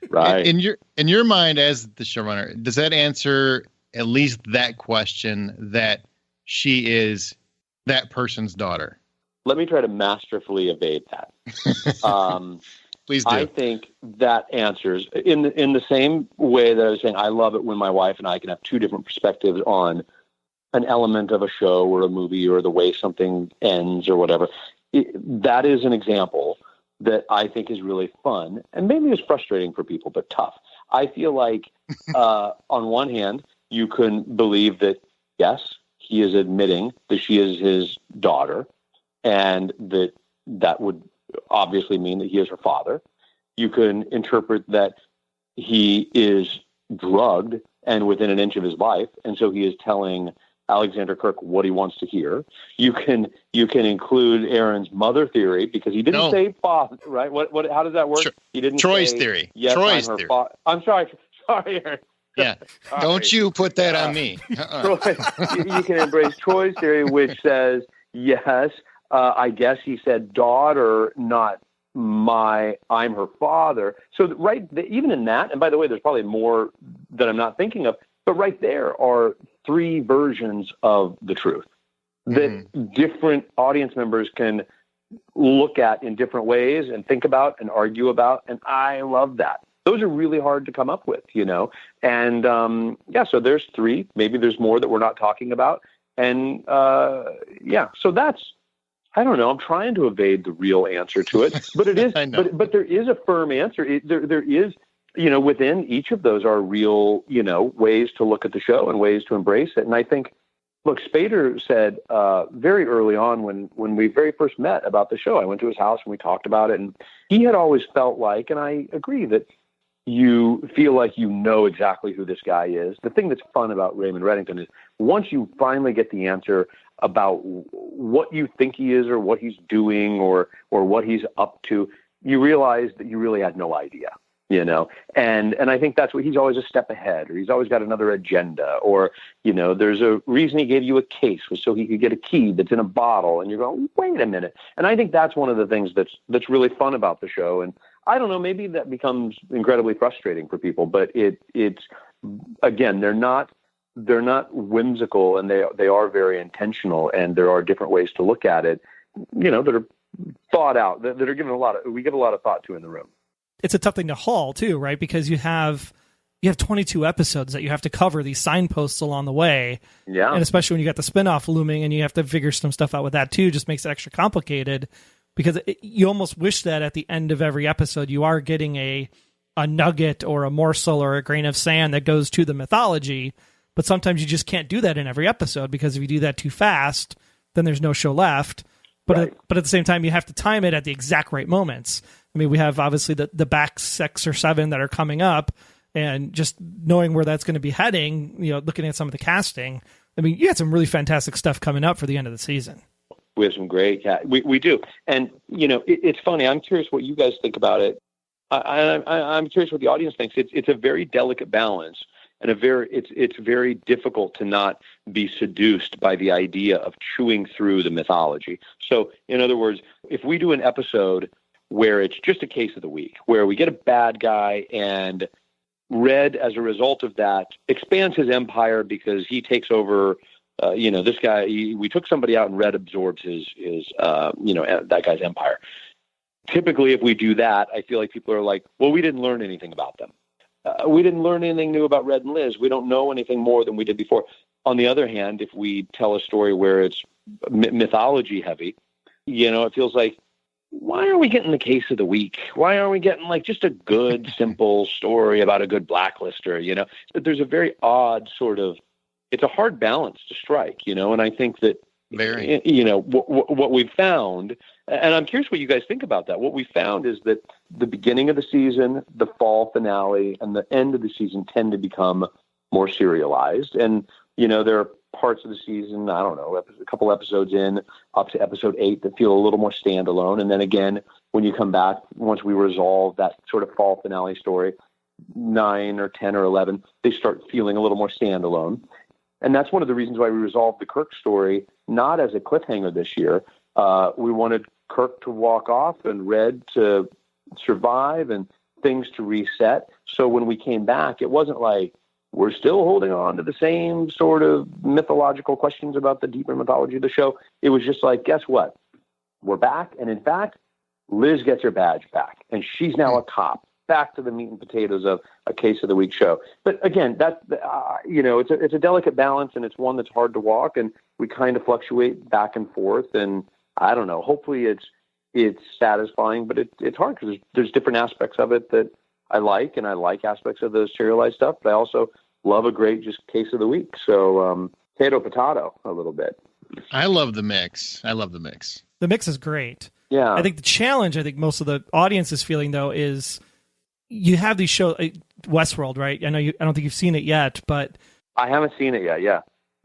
Right. In your mind as the showrunner, does that answer at least that question that she is that person's daughter? Let me try to masterfully evade that. Please do. I think that answers in the same way that I was saying. I love it when my wife and I can have two different perspectives on an element of a show or a movie or the way something ends or whatever. That is an example that I think is really fun and maybe is frustrating for people, but tough. I feel like on one hand, you can believe that, yes, he is admitting that she is his daughter and that would obviously mean that he is her father. You can interpret that he is drugged and within an inch of his life, and so he is telling Alexander Kirk what he wants to hear. You can include Aaron's mother theory because he didn't say father, right? What? How does that work? He didn't. Troy's say, theory. Yes, Troy's I'm her theory. I'm sorry, Aaron. Yeah. Sorry. Don't you put that on me. Troy, you can embrace Troy's theory, which says yes. I guess he said daughter, not I'm her father. So even in that, and by the way, there's probably more that I'm not thinking of, but right there are three versions of the truth that different audience members can look at in different ways and think about and argue about. And I love that. Those are really hard to come up with, you know? And so there's three, maybe there's more that we're not talking about. And so that's, I don't know. I'm trying to evade the real answer to it, but it is, but there is a firm answer. There is, you know, within each of those are real, you know, ways to look at the show and ways to embrace it. And I think, look, Spader said very early on when we very first met about the show, I went to his house and we talked about it, and he had always felt like, and I agree, that you feel like you know exactly who this guy is. The thing that's fun about Raymond Reddington is once you finally get the answer about what you think he is or what he's doing or what he's up to, you realize that you really had no idea, you know? And I think that's what he's always a step ahead, or he's always got another agenda, or, you know, there's a reason he gave you a case was so he could get a key that's in a bottle, and you're going, wait a minute. And I think that's one of the things that's really fun about the show. And I don't know, maybe that becomes incredibly frustrating for people, but it's again, they're not whimsical, and they are very intentional, and there are different ways to look at it, you know, that are thought out, that are given we give a lot of thought to in the room. It's a tough thing to haul too, right? Because you have 22 episodes that you have to cover, these signposts along the way. Yeah. And especially when you got the spinoff looming and you have to figure some stuff out with that too, just makes it extra complicated, because you almost wish that at the end of every episode you are getting a nugget or a morsel or a grain of sand that goes to the mythology. But sometimes you just can't do that in every episode, because if you do that too fast, then there's no show left. But but at the same time, you have to time it at the exact right moments. I mean, we have obviously the back 6 or 7 that are coming up, and just knowing where that's going to be heading, you know, looking at some of the casting. I mean, you had some really fantastic stuff coming up for the end of the season. We have some great, we do. And, you know, it's funny. I'm curious what you guys think about it. I'm curious what the audience thinks. It's a very delicate balance. And it's very difficult to not be seduced by the idea of chewing through the mythology. So, in other words, if we do an episode where it's just a case of the week, where we get a bad guy and Red, as a result of that, expands his empire because he takes over. This guy, we took somebody out and Red absorbs his that guy's empire. Typically, if we do that, I feel like people are like, well, we didn't learn anything about them. We didn't learn anything new about Red and Liz. We don't know anything more than we did before. On the other hand, if we tell a story where it's mythology heavy, it feels like, why aren't we getting the case of the week? Why aren't we getting like just a good, simple story about a good blacklister? There's a very odd sort of, it's a hard balance to strike, and I think that, what we've found, and I'm curious what you guys think about that. What we found is that the beginning of the season, the fall finale, and the end of the season tend to become more serialized. And, there are parts of the season, I don't know, a couple episodes in, up to episode 8 that feel a little more standalone. And then again, when you come back, once we resolve that sort of fall finale story, 9 or 10 or 11, they start feeling a little more standalone. And that's one of the reasons why we resolved the Kirk story, not as a cliffhanger this year. We wanted Kirk to walk off and Red to survive and things to reset. So when we came back, it wasn't like, we're still holding on to the same sort of mythological questions about the deeper mythology of the show. It was just like, guess what? We're back. And in fact, Liz gets her badge back and she's now a cop. Back to the meat and potatoes of a case of the week show. But again, it's a delicate balance and it's one that's hard to walk, and we kind of fluctuate back and forth. And I don't know, hopefully it's satisfying, but it's hard because there's different aspects of it that I like, and I like aspects of the serialized stuff, but I also love a great just case of the week. So potato a little bit. I love the mix. The mix is great. Yeah. I think the challenge, most of the audience is feeling, though, is you have these shows, Westworld, right? I don't think you've seen it yet, but I haven't seen it yet. Yeah.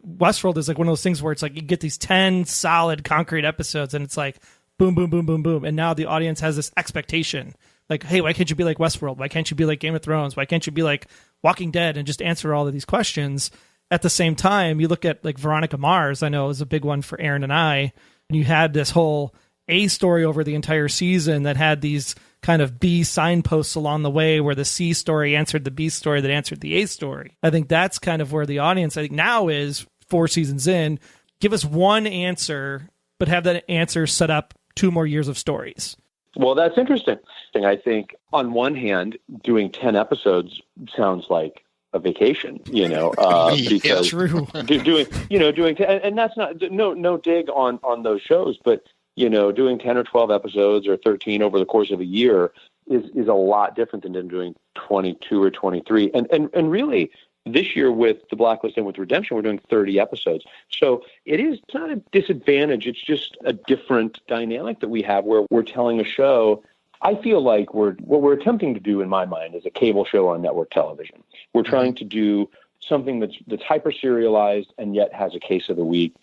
Westworld is like one of those things where it's like you get these 10 solid concrete episodes and it's like boom, boom, boom, boom, boom. And now the audience has this expectation. Like, hey, why can't you be like Westworld? Why can't you be like Game of Thrones? Why can't you be like Walking Dead and just answer all of these questions? At the same time, you look at like Veronica Mars, I know is a big one for Aaron and I. And you had this whole A story over the entire season that had these kind of B signposts along the way where the C story answered the B story that answered the A story. I think that's kind of where the audience, I think now is 4 seasons in, give us one answer, but have that answer set up 2 more years of stories. Well, that's interesting. I think on one hand, doing 10 episodes sounds like a vacation, because true. doing 10, and that's not no dig on those shows, but doing 10 or 12 episodes or 13 over the course of a year is a lot different than doing 22 or 23. And really, this year with the Blacklist and with Redemption, we're doing 30 episodes. So it's not a disadvantage. It's just a different dynamic that we have where we're telling a show. I feel like what we're attempting to do in my mind is a cable show on network television. We're trying to do something that's hyper serialized and yet has a case of the week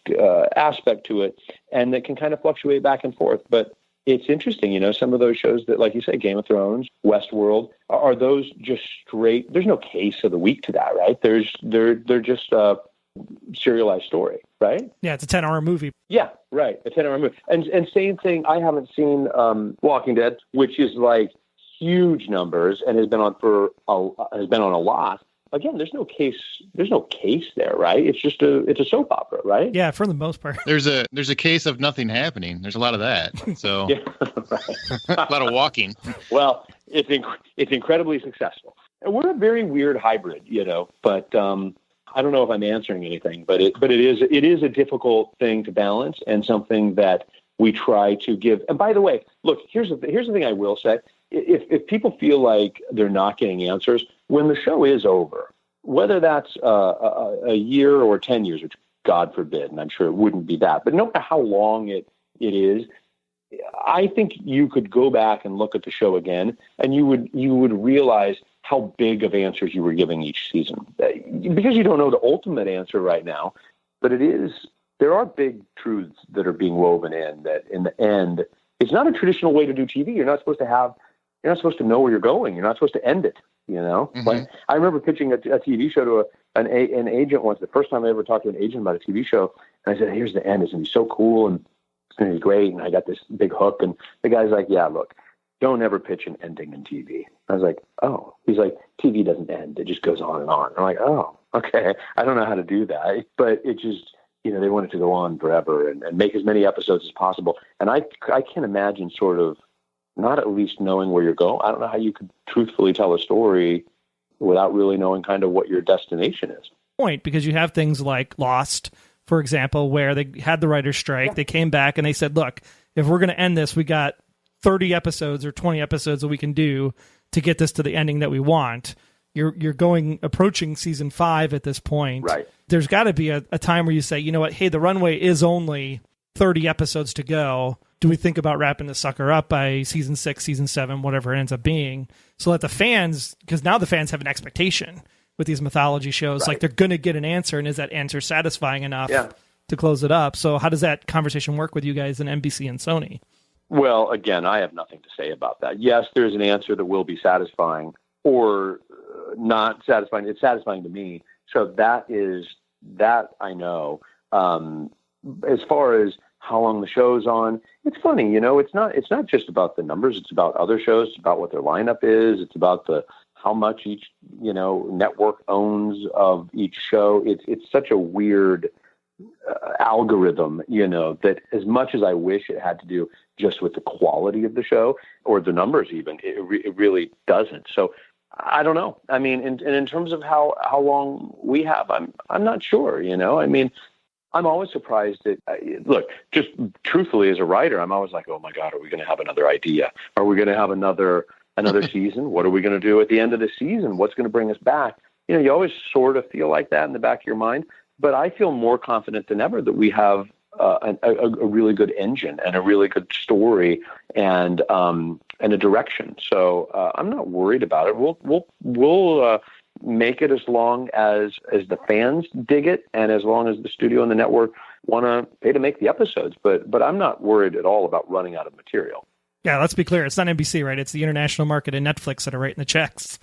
aspect to it, and that can kind of fluctuate back and forth. But it's interesting, some of those shows that, like you say, Game of Thrones, Westworld, are those just straight? There's no case of the week to that, right? They're just a serialized story, right? Yeah, it's a 10-hour movie. Yeah, right, a 10-hour movie. And same thing. I haven't seen Walking Dead, which is like huge numbers and has been on a lot. Again, there's no case there, right? It's just it's a soap opera, right? Yeah, for the most part. There's a case of nothing happening. There's a lot of that. So yeah, right. A lot of walking. Well, it's incredibly successful. And we're a very weird hybrid, but I don't know if I'm answering anything, but it is a difficult thing to balance and something that we try to give. And by the way, look, here's the thing I will say. If people feel like they're not getting answers, when the show is over, whether that's a year or 10 years, which God forbid, and I'm sure it wouldn't be that, but no matter how long it is, I think you could go back and look at the show again, and you would realize how big of answers you were giving each season. Because you don't know the ultimate answer right now, but there are big truths that are being woven in that in the end, it's not a traditional way to do TV. You're not supposed to know where you're going. You're not supposed to end it, Mm-hmm. Like, I remember pitching a TV show to an agent once, the first time I ever talked to an agent about a TV show. And I said, here's the end. It's going to be so cool. And it's going to be great. And I got this big hook. And the guy's like, yeah, look, don't ever pitch an ending in TV. I was like, oh. He's like, TV doesn't end. It just goes on and on. I'm like, oh, okay. I don't know how to do that. But it just, they want it to go on forever and make as many episodes as possible. And I can't imagine sort of not at least knowing where you're going. I don't know how you could truthfully tell a story without really knowing kind of what your destination is. Point, because you have things like Lost, for example, where they had the writer's strike. Yeah. They came back and they said, look, if we're going to end this, we got 30 episodes or 20 episodes that we can do to get this to the ending that we want. You're approaching season 5 at this point. Right. There's got to be a time where you say, you know what, hey, the runway is only 30 episodes to go. Do we think about wrapping the sucker up by season 6, season 7, whatever it ends up being, so that the fans, because now the fans have an expectation with these mythology shows, right. Like they're going to get an answer, and is that answer satisfying enough to close it up? So how does that conversation work with you guys in NBC and Sony? Well, again, I have nothing to say about that. Yes, there's an answer that will be satisfying or not satisfying. It's satisfying to me. So that I know. As far as how long the show's on, it's funny, it's not just about the numbers. It's about other shows. It's about what their lineup is. It's about how much each, network owns of each show. It's such a weird algorithm, that as much as I wish it had to do just with the quality of the show or the numbers even, it really doesn't. So I don't know. I mean, in terms of how long we have, I'm not sure, I mean, I'm always surprised that, look, just truthfully as a writer, I'm always like, oh my God, are we going to have another idea? Are we going to have another season? What are we going to do at the end of the season? What's going to bring us back? You always sort of feel like that in the back of your mind, but I feel more confident than ever that we have a really good engine and a really good story and a direction. So I'm not worried about it. We'll make it as long as the fans dig it and as long as the studio and the network want to pay to make the episodes. But I'm not worried at all about running out of material. Yeah, let's be clear. It's not NBC, right? It's the international market and Netflix that are writing the checks.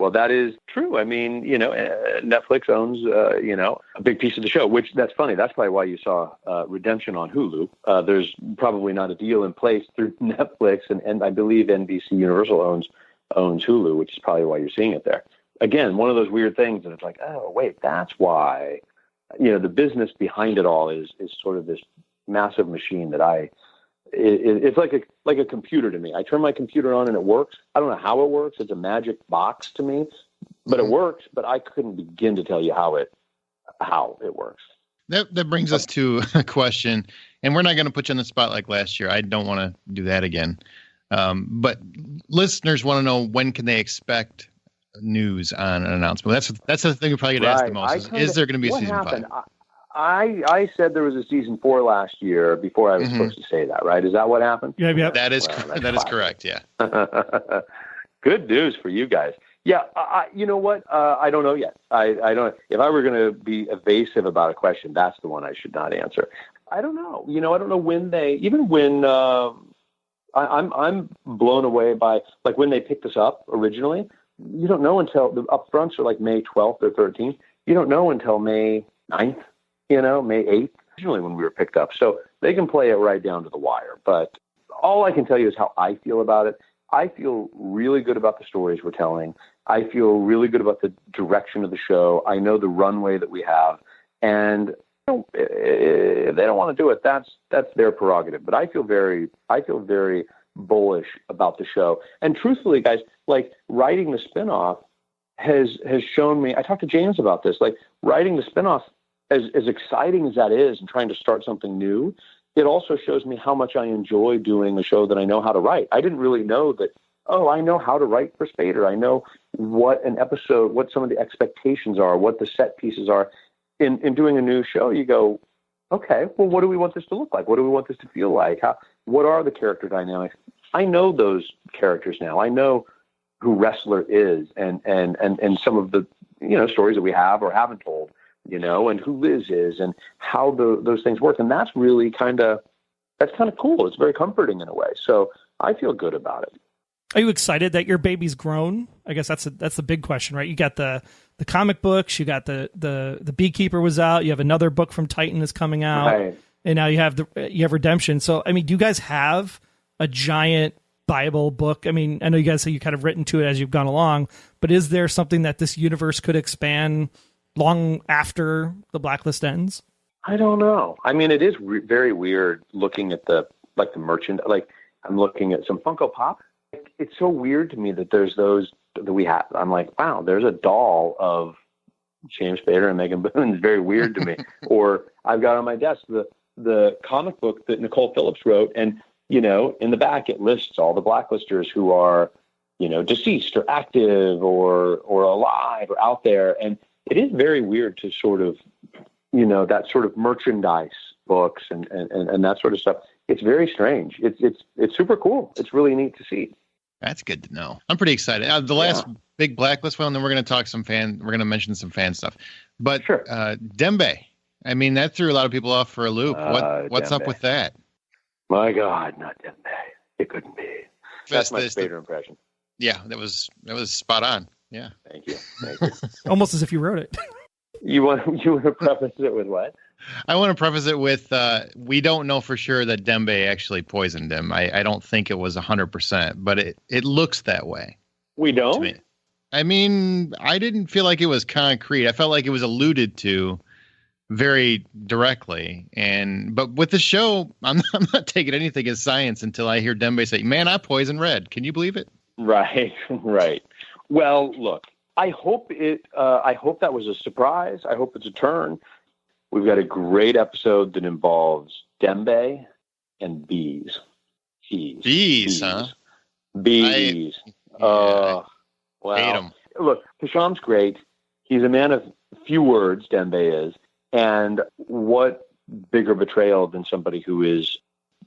Well, that is true. I mean, Netflix owns, a big piece of the show, which that's funny. That's probably why you saw Redemption on Hulu. There's probably not a deal in place through Netflix, and I believe NBC Universal owns Hulu, which is probably why you're seeing it there. Again, one of those weird things that it's like, oh, wait, that's why, the business behind it all is sort of this massive machine that it's like a computer to me. I turn my computer on and it works. I don't know how it works. It's a magic box to me, but it works. But I couldn't begin to tell you how it works. That brings us to a question, and we're not going to put you on the spot like last year. I don't want to do that again. But listeners want to know, when can they expect news on an announcement? That's the thing we probably get asked the most. Is there going to be a season 5? I said there was a season 4 last year before I was supposed to say that, right? Is that what happened? Yeah. That is correct. Yeah. Good news for you guys. Yeah. You know what? I don't know yet. I don't. If I were going to be evasive about a question, that's the one I should not answer. I don't know. I don't know when I'm blown away by, like, when they picked us up originally. You don't know until the upfronts are like May 12th or 13th. You don't know until May 9th. May 8th, originally when we were picked up. So they can play it right down to the wire. But all I can tell you is how I feel about it. I feel really good about the stories we're telling. I feel really good about the direction of the show. I know the runway that we have. And if they don't want to do it, that's their prerogative. But I feel very bullish about the show. And truthfully, guys, like, writing the spinoff has shown me, I talked to James about this, like, writing the spinoff, as exciting as that is and trying to start something new, it also shows me how much I enjoy doing a show that I know how to write. I didn't really know that, I know how to write for Spader. I know what an episode, what some of the expectations are, what the set pieces are. In doing a new show, you go, okay, well, what do we want this to look like? What do we want this to feel like? What are the character dynamics? I know those characters now. I know who Wrestler is and some of the, stories that we have or haven't told. And who Liz is and how those things work. And that's really kind of cool. It's very comforting in a way. So I feel good about it. Are you excited that your baby's grown? I guess that's the big question, right? You got the comic books, you got the Beekeeper was out, you have another book from Titan that's coming out, right. And now you have Redemption. So, I mean, do you guys have a giant Bible book? I mean, I know you guys say you kind of written to it as you've gone along, but is there something that this universe could expand long after the Blacklist ends? I don't know. I mean, it is very weird looking at the merchant. Like, I'm looking at some Funko Pop. It's so weird to me that there's those that we have. I'm like, wow, there's a doll of James Spader and Megan Boone. It's very weird to me. Or I've got on my desk the comic book that Nicole Phillips wrote, and in the back it lists all the blacklisters who are deceased or active or alive or out there, and it is very weird to sort of that sort of merchandise books and that sort of stuff. It's very strange. It's super cool. It's really neat to see. That's good to know. I'm pretty excited. The last big Blacklist one, then we're going to talk we're going to mention some fan stuff. But sure. Dembe, I mean, that threw a lot of people off for a loop. What's Dembe. Up with that? My God, not Dembe. It couldn't be. That's my Spader impression. Yeah, that was spot on. Yeah. Thank you. Almost as if you wrote it. You want to preface it with what? I want to preface it with we don't know for sure that Dembe actually poisoned him. I don't think it was 100%, but it looks that way. We don't? Me. I mean, I didn't feel like it was concrete. I felt like it was alluded to very directly. But with the show, I'm not taking anything as science until I hear Dembe say, "Man, I poisoned Red." Can you believe it? Right. Well, look, I hope that was a surprise. I hope it's a turn. We've got a great episode that involves Dembe and bees. Bees, huh? Bees. Hate him. Look, Hisham's great. He's a man of few words, Dembe is. And what bigger betrayal than somebody who is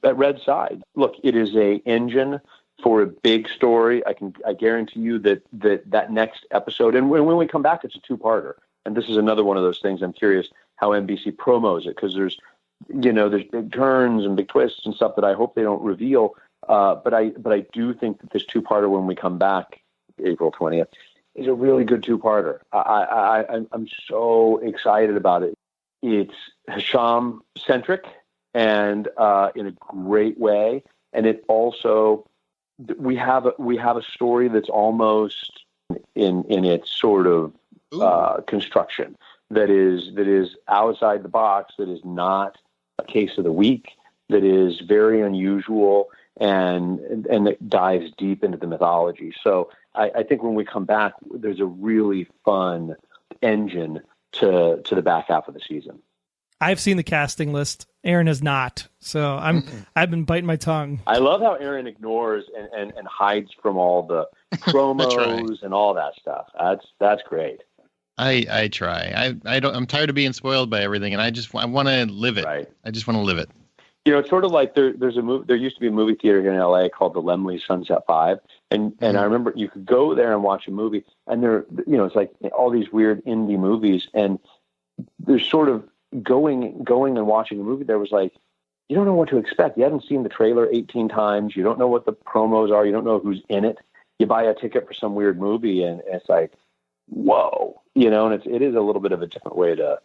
at Red's side? Look, it is a engine for a big story. I guarantee you that next episode, and when we come back, it's a two-parter. And this is another one of those things. I'm curious how NBC promos it, because there's big turns and big twists and stuff that I hope they don't reveal. But I do think that this two-parter, when we come back April 20th, is a really good two-parter. I'm so excited about it. It's Hisham centric and in a great way, and it also we have a story that's almost in its sort of construction that is outside the box, that is not a case of the week, that is very unusual and that dives deep into the mythology. So I think when we come back, there's a really fun engine to the back half of the season. I've seen the casting list. Aaron has not. So I've been biting my tongue. I love how Aaron ignores and hides from all the promos and all that stuff. That's great. I try. I'm tired of being spoiled by everything, and I want to live it. Right. I just want to live it. It's sort of like there's a movie. There used to be a movie theater here in LA called the Laemmle Sunset 5, and I remember you could go there and watch a movie, and it's like all these weird indie movies, and there's sort of going and watching a movie. There was like, you don't know what to expect. You haven't seen the trailer 18 times. You don't know what the promos are. You don't know who's in it. You buy a ticket for some weird movie, and it's like, whoa, and it is a little bit of a different way to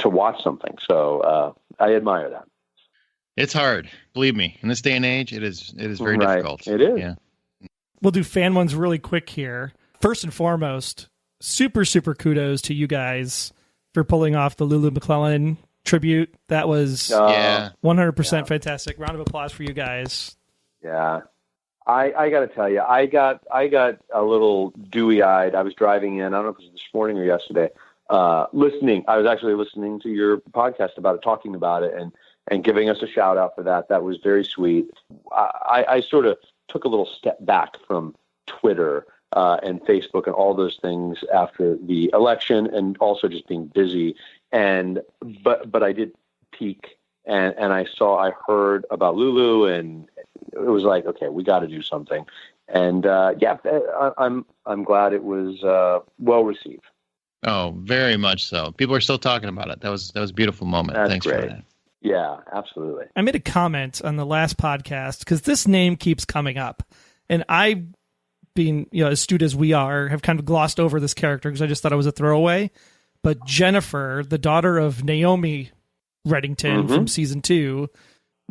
watch something. So I admire that. It's hard, believe me. In this day and age, it is very difficult. It is. Yeah. We'll do fan ones really quick here. First and foremost, super kudos to you guys for pulling off the Lulu McClellan tribute. That was 100% fantastic. Round of applause for you guys. Yeah. I got to tell you, I got a little dewy-eyed. I was driving in. I don't know if it was this morning or yesterday. Listening. I was actually listening to your podcast about it, talking about it, and giving us a shout out for that. That was very sweet. I sort of took a little step back from Twitter and Facebook and all those things after the election, and also just being busy. But I did peek, and I heard about Lulu, and it was like, okay, we got to do something. And I'm glad it was well received. Oh, very much so. People are still talking about it. That was a beautiful moment. That's Thanks great. for that. Yeah, absolutely. I made a comment on the last podcast because this name keeps coming up, and I, being as astute as we are, have kind of glossed over this character because I just thought it was a throwaway. But Jennifer, the daughter of Naomi Reddington from season 2,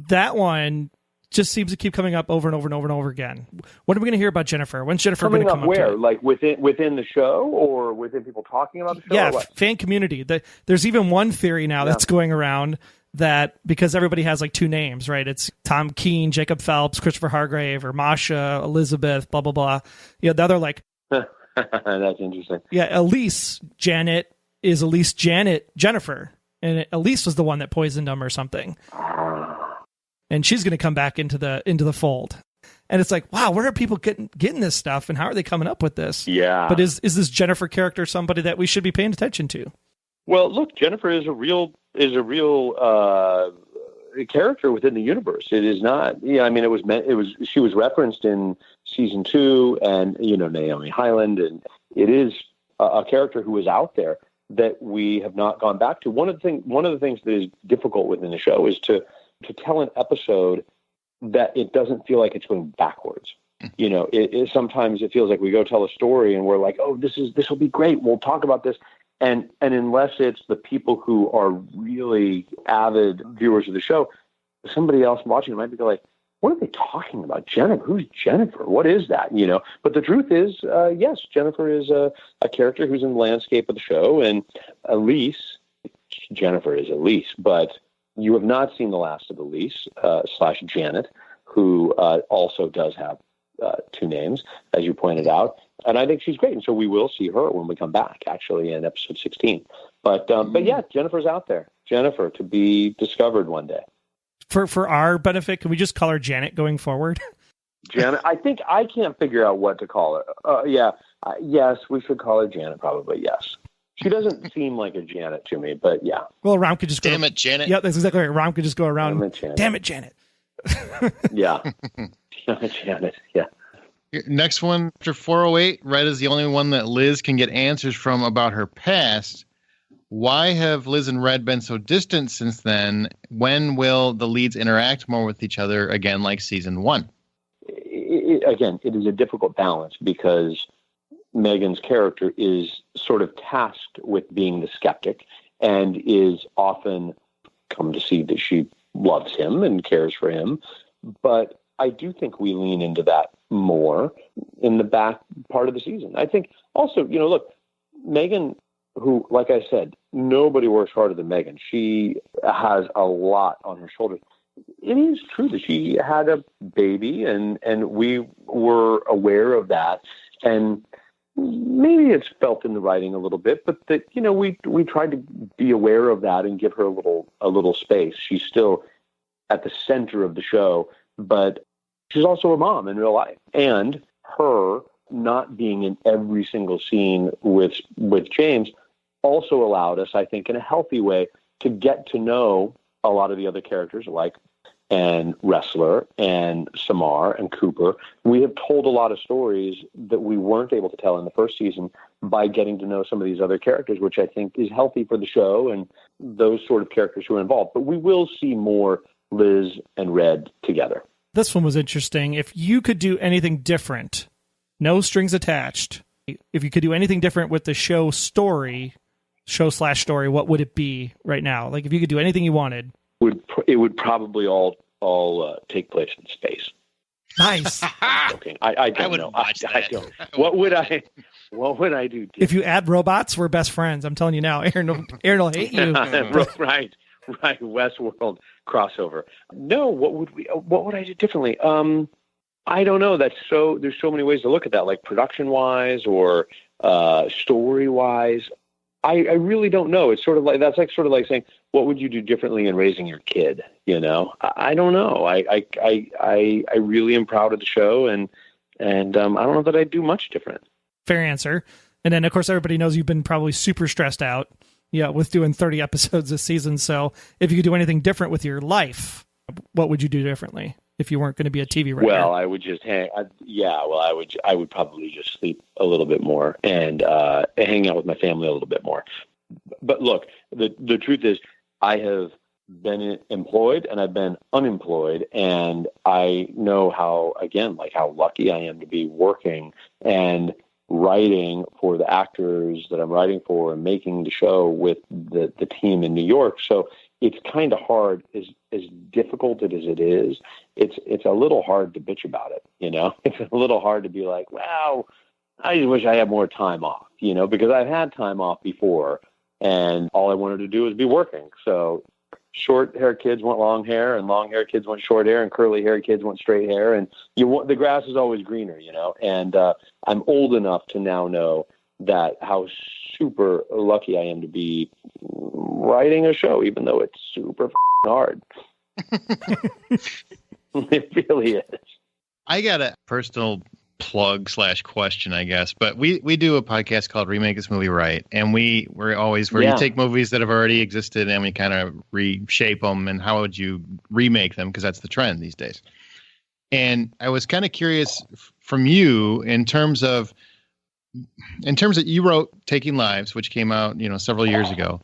that one just seems to keep coming up over and over and over and over again. When are we going to hear about Jennifer? When's Jennifer coming going to up come where? up? Like within the show, or within people talking about the show? Yeah, or what? fan community. There's even one theory now that's going around that because everybody has like two names, right? It's Tom Keene, Jacob Phelps, Christopher Hargrave, or Masha, Elizabeth, blah, blah, blah. The other like... That's interesting. Yeah, Elise Janet is Elise Janet Jennifer. And Elise was the one that poisoned him or something. And she's going to come back into the fold. And it's like, wow, where are people getting this stuff, and how are they coming up with this? Yeah. But is this Jennifer character somebody that we should be paying attention to? Well, look, Jennifer is a real character within the universe. It is not. Yeah, I mean, she was referenced in season 2, and Naomi Highland, and it is a character who is out there that we have not gone back to. One of the things that is difficult within the show is to tell an episode that it doesn't feel like it's going backwards. Sometimes it feels like we go tell a story and we're like, oh, this will be great. We'll talk about this. And unless it's the people who are really avid viewers of the show, somebody else watching it might be like, what are they talking about? Jennifer? Who's Jennifer? What is that? But the truth is, yes, Jennifer is a character who's in the landscape of the show. And Jennifer is Elise, but you have not seen the last of Elise / Janet, who also does have two names, as you pointed out. And I think she's great. And so we will see her when we come back, actually, in episode 16. But yeah, Jennifer's out there. Jennifer to be discovered one day. For our benefit, can we just call her Janet going forward? Janet, I think I can't figure out what to call her. Yes, we should call her Janet, probably, yes. She doesn't seem like a Janet to me, but yeah. Well, Ram could just go... Damn it, Janet. Yeah, that's exactly right. Ram could just go around... Damn it, Janet. Yeah. Damn it, Janet, yeah. Next one, after 408, Red is the only one that Liz can get answers from about her past. Why have Liz and Red been so distant since then? When will the leads interact more with each other again, like season 1? It is a difficult balance because Megan's character is sort of tasked with being the skeptic and is often come to see that she loves him and cares for him. But I do think we lean into that more in the back part of the season. I think also, look, Megan, who, like I said, nobody works harder than Megan. She has a lot on her shoulders. It is true that she had a baby and we were aware of that. And maybe it's felt in the writing a little bit, but that, we tried to be aware of that and give her a little space. She's still at the center of the show, but she's also a mom in real life. And her not being in every single scene with James also allowed us, I think, in a healthy way, to get to know a lot of the other characters, like and Wrestler and Samar and Cooper. We have told a lot of stories that we weren't able to tell in the first season by getting to know some of these other characters, which I think is healthy for the show and those sort of characters who are involved. But we will see more Liz and Red together. This one was interesting. If you could do anything different, no strings attached, if you could do anything different with the show story, what would it be right now? Like if you could do anything you wanted. It would probably all take place in space. Nice. Okay, I don't know. I don't. What would I do? If you add robots, we're best friends. I'm telling you now. Aaron will hate you. Right. Westworld crossover. No, what would I do differently? I don't know. There's so many ways to look at that, like production wise or story wise. I really don't know. It's sort of like saying, what would you do differently in raising your kid? I don't know. I really am proud of the show, and I don't know that I'd do much different. Fair answer. And then, of course, everybody knows you've been probably super stressed out, with doing 30 episodes this season. So if you could do anything different with your life, what would you do differently if you weren't going to be a TV writer? Well, I would just I would probably just sleep a little bit more and hang out with my family a little bit more. But look, the truth is, I have been employed and I've been unemployed, and I know how lucky I am to be working and writing for the actors that I'm writing for and making the show with the team in New York. So it's kind of hard, as difficult as it is, it's a little hard to bitch about it. It's a little hard to be like, wow, I just wish I had more time off, because I've had time off before and all I wanted to do was be working. So short hair kids want long hair and long hair kids want short hair and curly hair kids want straight hair. And the grass is always greener, and I'm old enough to now know that how super lucky I am to be writing a show, even though it's super hard. It really is. I got a personal plug / question, I guess, but we do a podcast called Remake This Movie Right, and we're always where you take movies that have already existed and we kind of reshape them, and how would you remake them, because that's the trend these days. And I was kind of curious from you in terms of you wrote Taking Lives, which came out several years ago.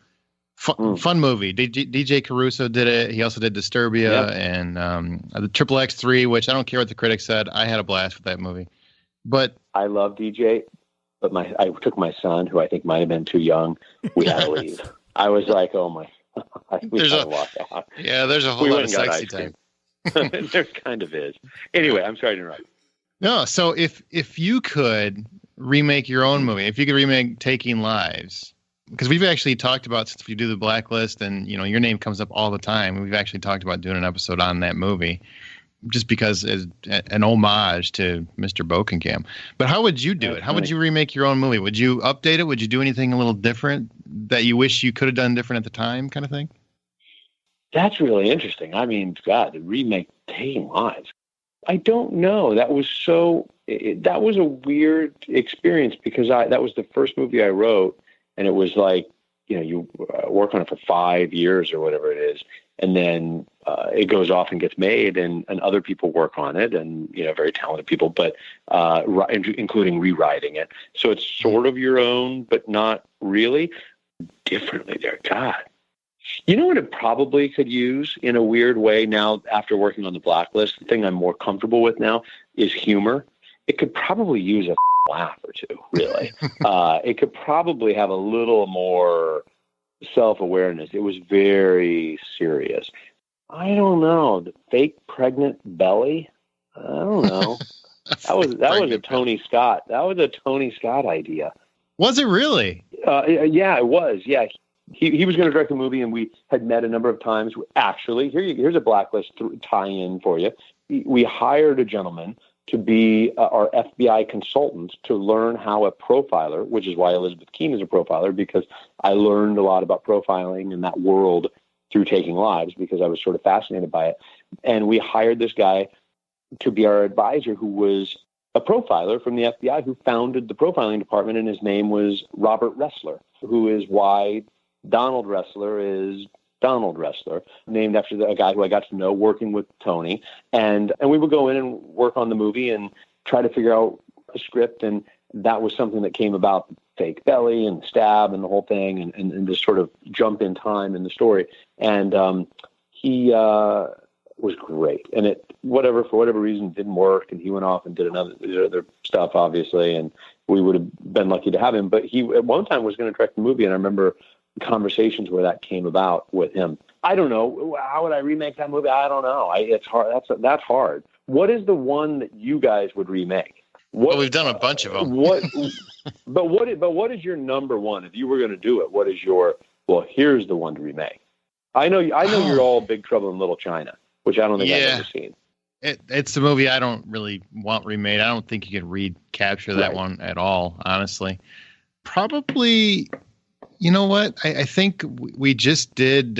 Fun movie. DJ Caruso did it. He also did Disturbia and the Triple X3, which I don't care what the critics said. I had a blast with that movie. But I love DJ, but I took my son, who I think might have been too young. We had to leave. I was like, oh my, we had to walk out. Yeah, there's a whole lot of sexy time. There kind of is. Anyway, I'm sorry to interrupt. No, so if you could remake your own movie, if you could remake Taking Lives, because we've actually talked about, since we do the Blacklist and your name comes up all the time, we've actually talked about doing an episode on that movie, just because as an homage to Mr. Bokenkamp. But how would you do it? How would you remake your own movie? Would you update it? Would you do anything a little different that you wish you could have done different at the time, kind of thing? That's really interesting. I mean, God, the remake Taking Lives. I don't know. That was that was a weird experience, because that was the first movie I wrote, and it was like, you work on it for 5 years or whatever it is, and then it goes off and gets made, and other people work on it, and very talented people, but including rewriting it. So it's sort of your own, but not really. Differently there, God. You know what it probably could use in a weird way now after working on the Blacklist? The thing I'm more comfortable with now is humor. It could probably use a laugh or two, really. It could probably have a little more self-awareness. It was very serious. I don't know. The fake pregnant belly? I don't know. That was a Tony Scott. That was a Tony Scott idea. Was it really? Yeah, it was. Yeah. He was going to direct the movie, and we had met a number of times. Actually, here's a Blacklist tie-in for you. We hired a gentleman to be our FBI consultant to learn how a profiler, which is why Elizabeth Keene is a profiler, because I learned a lot about profiling in that world through Taking Lives, because I was sort of fascinated by it. And we hired this guy to be our advisor, who was a profiler from the FBI who founded the profiling department, and his name was Robert Ressler, who is why Donald Ressler is Donald Ressler, named after a guy who I got to know working with Tony. And we would go in and work on the movie and try to figure out a script. And that was something that came about, fake belly and stab and the whole thing, and just sort of jump in time in the story. And he was great. And for whatever reason, didn't work. And he went off and did other stuff, obviously. And we would have been lucky to have him. But he, at one time, was going to direct the movie. And I remember conversations where that came about with him. I don't know. How would I remake that movie? I don't know. It's hard. That's hard. What is the one that you guys would remake? Well, we've done a bunch of them. But what is your number one? If you were going to do it, what is your? Well, here's the one to remake. I know you're all Big Trouble in Little China, which I don't think I've ever seen. It's the movie I don't really want remade. I don't think you can recapture that one at all, honestly. Probably. You know what? I think we just did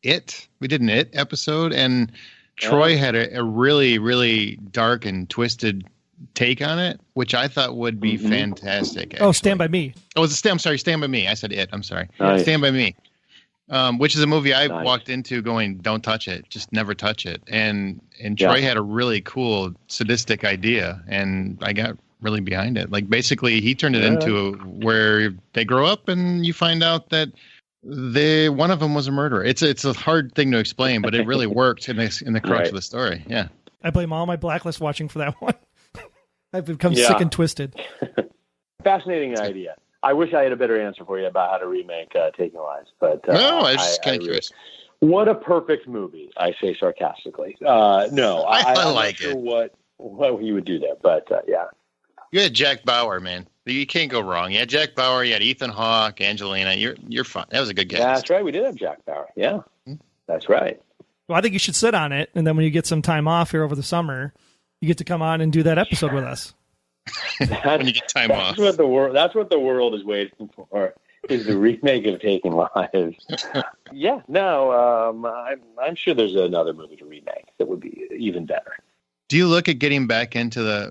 It. We did an It episode, and Troy had a really, really dark and twisted take on it, which I thought would be fantastic. Actually. Oh, Stand By Me. Oh, I'm sorry, Stand By Me. I said It. I'm sorry. Nice. Stand By Me, which is a movie I walked into going, don't touch it. Just never touch it. And Troy had a really cool, sadistic idea, and I got really behind it. Like, basically he turned it into where they grow up and you find out that one of them was a murderer. It's a hard thing to explain, but it really worked in the crux of the story. Yeah. I blame all my Blacklist watching for that one. I've become sick and twisted. Fascinating idea. I wish I had a better answer for you about how to remake Taking Lives, but no, I was just kind of curious. What a perfect movie, I say sarcastically. No, I'm like not sure what he would do there, but yeah. You had Jack Bauer, man. You can't go wrong. You had Jack Bauer, you had Ethan Hawke, Angelina. You're fine. That was a good guess. Yeah, that's right. We did have Jack Bauer. Yeah, that's right. Well, I think you should sit on it, and then when you get some time off here over the summer, you get to come on and do that episode with us. When you get time off. That's what the world is waiting for. Is the remake of Taking Lives. Yeah, no, I'm sure there's another movie to remake that would be even better. Do you look at getting back into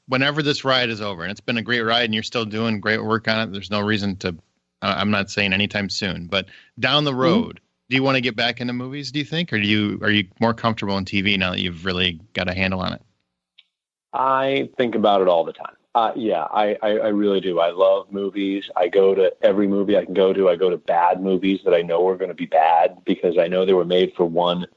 whenever this ride is over, and it's been a great ride and you're still doing great work on it, there's no reason to, I'm not saying anytime soon, but down the road, do you want to get back into movies, do you think? Or are you more comfortable in TV now that you've really got a handle on it? I think about it all the time. Yeah, I really do. I love movies. I go to every movie I can go to. I go to bad movies that I know are going to be bad because I know they were made for one.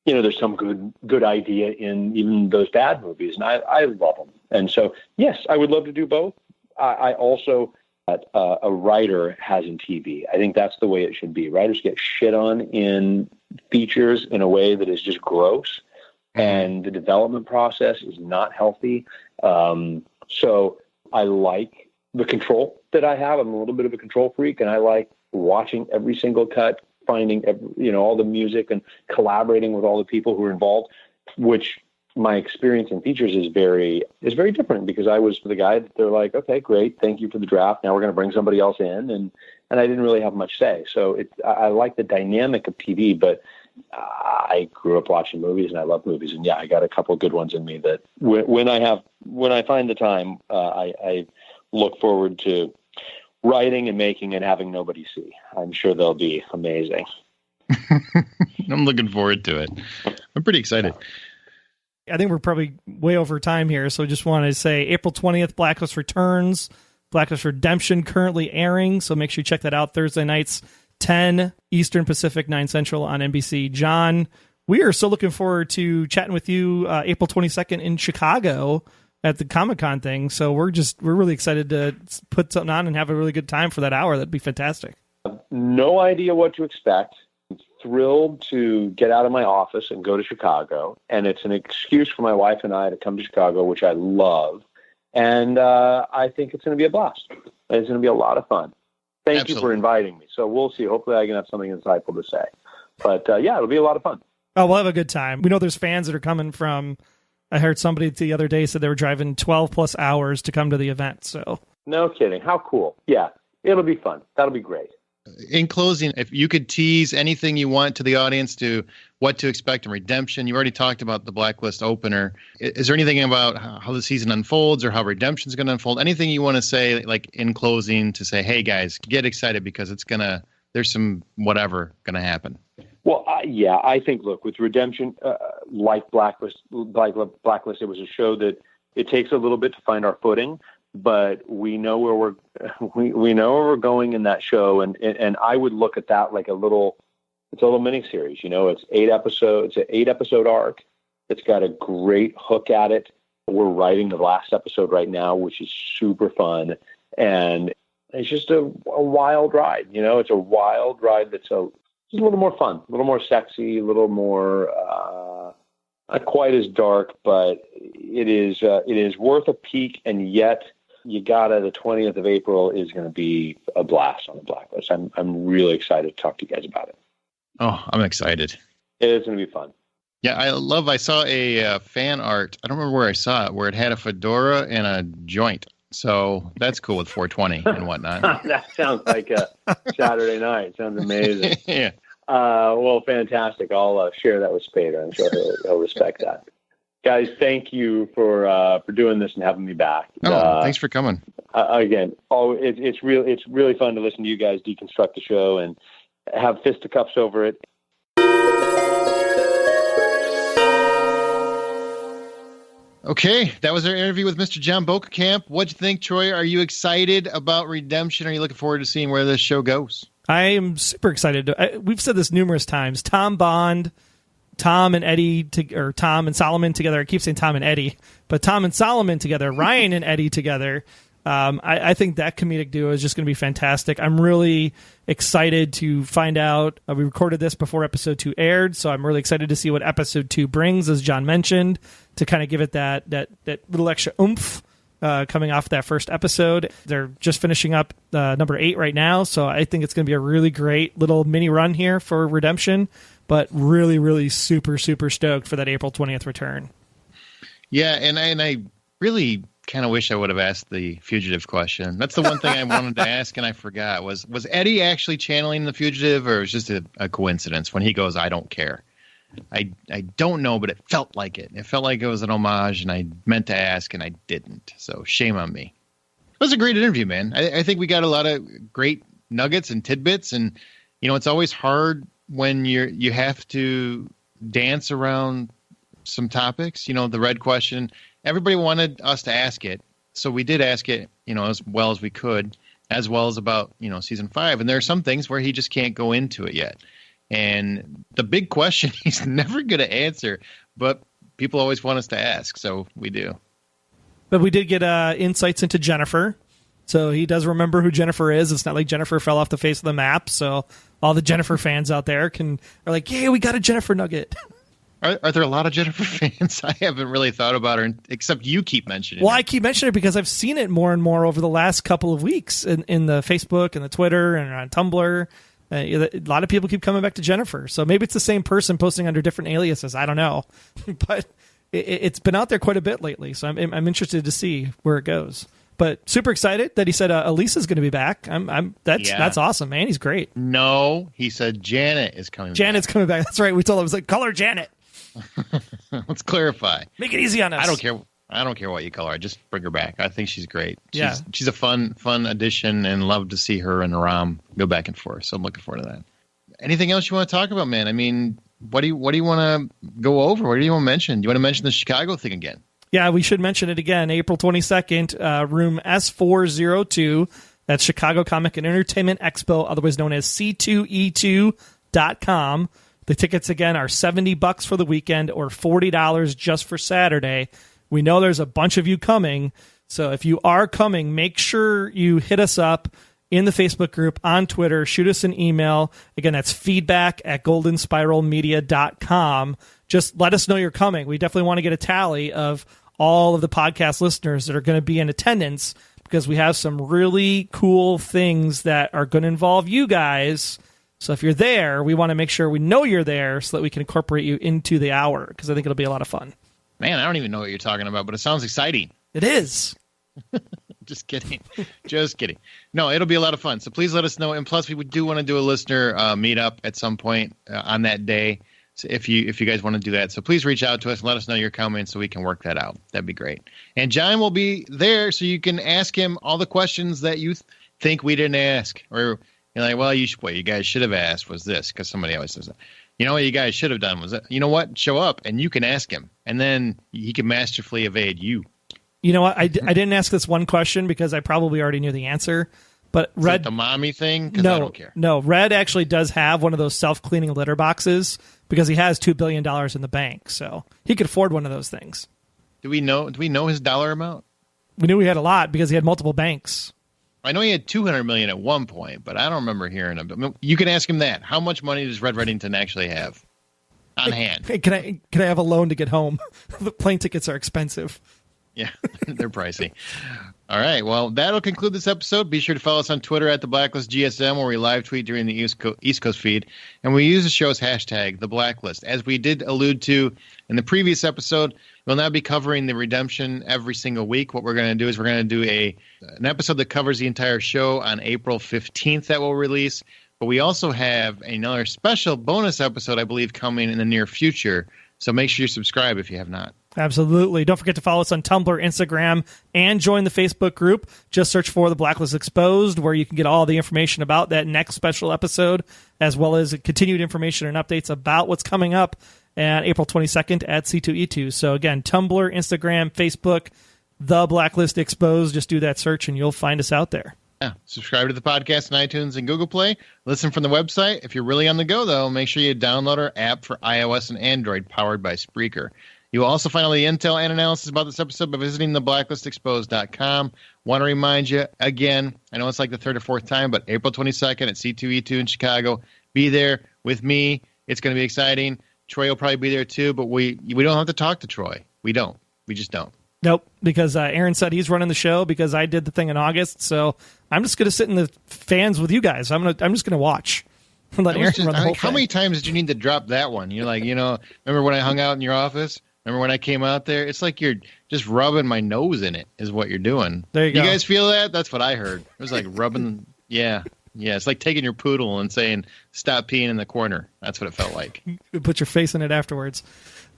There's some good idea in even those bad movies, and I love them. And so, yes, I would love to do both. I also, a writer has in TV. I think that's the way it should be. Writers get shit on in features in a way that is just gross, and the development process is not healthy. So I like the control that I have. I'm a little bit of a control freak, and I like watching every single cut, finding all the music and collaborating with all the people who are involved, which my experience in features is very different because I was the guy that they're like, okay, great. Thank you for the draft. Now we're going to bring somebody else in. And I didn't really have much say. So I like the dynamic of TV, but I grew up watching movies and I love movies. And yeah, I got a couple of good ones in me that when I find the time, I look forward to writing and making and having nobody see. I'm sure they'll be amazing. I'm looking forward to it. I'm pretty excited. I think we're probably way over time here, so just want to say April 20th, Blacklist returns. Blacklist Redemption currently airing, so make sure you check that out Thursday nights, 10 Eastern Pacific, 9 Central on NBC. John, we are so looking forward to chatting with you April 22nd in Chicago at the Comic-Con thing. So we're really excited to put something on and have a really good time for that hour. That'd be fantastic. No idea what to expect. I'm thrilled to get out of my office and go to Chicago. And it's an excuse for my wife and I to come to Chicago, which I love. And I think it's going to be a blast. It's going to be a lot of fun. Thank you for inviting me. So we'll see. Hopefully I can have something insightful to say. But yeah, it'll be a lot of fun. Oh, we'll have a good time. We know there's fans that are coming from, I heard somebody the other day said they were driving 12 plus hours to come to the event. So no kidding. How cool. Yeah, it'll be fun. That'll be great. In closing, if you could tease anything you want to the audience to what to expect in Redemption, you already talked about the Blacklist opener. Is there anything about how the season unfolds or how Redemption is going to unfold? Anything you want to say, like in closing, to say, hey guys, get excited because there's some whatever going to happen? Well, yeah, I think, look, with Redemption, like Blacklist, it was a show that it takes a little bit to find our footing, but we know where we're going in that show, and I would look at that like it's a little miniseries. It's 8 episodes, it's an 8-episode arc. It's got a great hook at it. We're writing the last episode right now, which is super fun, and it's just a wild ride. It's a wild ride that's a little more fun, a little more sexy, a little more not quite as dark, but it is worth a peek, and yet the 20th of April is going to be a blast on the Blacklist. I'm really excited to talk to you guys about it. Oh, I'm excited. It is going to be fun. Yeah, I saw a fan art. I don't remember where I saw it, where it had a fedora and a joint. So that's cool with 420 and whatnot. That sounds like a Saturday night. Sounds amazing. Yeah. Well, fantastic. I'll share that with Spader. I'm sure he'll respect that. Guys, thank you for doing this and having me back. Thanks for coming. Again, it's really fun to listen to you guys deconstruct the show and have fisticuffs over it. Okay, that was our interview with Mr. Jon Bokenkamp. What'd you think, Troy? Are you excited about Redemption? Are you looking forward to seeing where this show goes? I am super excited. We've said this numerous times. Tom Bond, Tom and Eddie, or Tom and Solomon together. I keep saying Tom and Eddie, but Tom and Solomon together, Ryan and Eddie together. I think that comedic duo is just going to be fantastic. I'm really excited to find out. We recorded this before episode 2 aired, so I'm really excited to see what episode 2 brings, as John mentioned, to kind of give it that little extra oomph coming off that first episode. They're just finishing up number 8 right now, so I think it's going to be a really great little mini run here for Redemption, but really, really super, super stoked for that April 20th return. Yeah, and I really kind of wish I would have asked the fugitive question. That's the one thing I wanted to ask and I forgot. Was Eddie actually channeling the fugitive, or was it just a coincidence when he goes, "I don't care"? I don't know, but it felt like it. It felt like it was an homage, and I meant to ask and I didn't. So shame on me. It was a great interview, man. I think we got a lot of great nuggets and tidbits, and it's always hard when you have to dance around some topics. The red question. Everybody wanted us to ask it, so we did ask it, as well as we could, as well as about, season 5. And there are some things where he just can't go into it yet. And the big question he's never going to answer, but people always want us to ask, so we do. But we did get insights into Jennifer. So he does remember who Jennifer is. It's not like Jennifer fell off the face of the map. So all the Jennifer fans out there are like, "Yeah, we got a Jennifer nugget." Are there a lot of Jennifer fans? I haven't really thought about her, except you keep mentioning it. Well, her. I keep mentioning it because I've seen it more and more over the last couple of weeks in the Facebook and the Twitter and on Tumblr. A lot of people keep coming back to Jennifer. So maybe it's the same person posting under different aliases. I don't know. But it's been out there quite a bit lately. So I'm interested to see where it goes. But super excited that he said Elisa's going to be back. That's awesome, man. He's great. No, he said Janet is coming back. Janet's coming back. That's right. We told him, I was like, call her Janet. Let's clarify. Make it easy on us. I don't care what you call her. Just bring her back. I think she's great. She's a fun addition, and love to see her and Ram go back and forth. So I'm looking forward to that. Anything else you want to talk about, man? I mean, what do you want to go over? What do you want to mention? Do you want to mention the Chicago thing again? Yeah, we should mention it again. April 22nd, room S402. That's Chicago Comic and Entertainment Expo, otherwise known as C2E2.com. The tickets, again, are $70 for the weekend or $40 just for Saturday. We know there's a bunch of you coming, so if you are coming, make sure you hit us up in the Facebook group, on Twitter, shoot us an email. Again, that's feedback@goldenspiralmedia.com. Just let us know you're coming. We definitely want to get a tally of all of the podcast listeners that are going to be in attendance, because we have some really cool things that are going to involve you guys. So if you're there, we want to make sure we know you're there so that we can incorporate you into the hour, because I think it'll be a lot of fun. Man, I don't even know what you're talking about, but it sounds exciting. It is. Just kidding. Just kidding. No, it'll be a lot of fun. So please let us know. And plus, we do want to do a listener meetup at some point on that day. So if you guys want to do that, so please reach out to us and let us know you're coming so we can work that out. That'd be great. And John will be there so you can ask him all the questions that you think we didn't ask, or you're like, well, what you guys should have asked was this, because somebody always says that. What you guys should have done was that. You know what? Show up, and you can ask him, and then he can masterfully evade you. You know what? I didn't ask this one question because I probably already knew the answer. But Red, the mommy thing? Because I don't care. No, Red actually does have one of those self-cleaning litter boxes because he has $2 billion in the bank, so he could afford one of those things. Do we know his dollar amount? We knew he had a lot because he had multiple banks. I know he had $200 million at one point, but I don't remember hearing him. You can ask him that. How much money does Red Reddington actually have on hand? Hey, can I have a loan to get home? The plane tickets are expensive. Yeah, they're pricey. All right, well, that'll conclude this episode. Be sure to follow us on Twitter at the Blacklist GSM, where we live tweet during the East Coast feed, and we use the show's hashtag, the Blacklist. As we did allude to in the previous episode, we'll now be covering the Redemption every single week. What we're going to do is we're going to do an episode that covers the entire show on April 15th that we'll release. But we also have another special bonus episode, I believe, coming in the near future. So make sure you subscribe if you have not. Absolutely. Don't forget to follow us on Tumblr, Instagram, and join the Facebook group. Just search for The Blacklist Exposed, where you can get all the information about that next special episode, as well as continued information and updates about what's coming up on April 22nd at C2E2. So again, Tumblr, Instagram, Facebook, The Blacklist Exposed. Just do that search and you'll find us out there. Yeah. Subscribe to the podcast on iTunes and Google Play. Listen from the website. If you're really on the go, though, make sure you download our app for iOS and Android, powered by Spreaker. You will also find all the intel and analysis about this episode by visiting theblacklistexposed.com. Want to remind you, again, I know it's like the third or fourth time, but April 22nd at C2E2 in Chicago. Be there with me. It's going to be exciting. Troy will probably be there too, but we don't have to talk to Troy. We don't. We just don't. Nope, because Aaron said he's running the show because I did the thing in August, so I'm just going to sit in the fans with you guys. I'm just going to watch. Let Aaron run the whole thing. How many times did you need to drop that one? You're like, remember when I hung out in your office? Remember when I came out there? It's like you're just rubbing my nose in it is what you're doing. There you go. You guys feel that? That's what I heard. It was like rubbing. Yeah. It's like taking your poodle and saying, stop peeing in the corner. That's what it felt like. Put your face in it afterwards.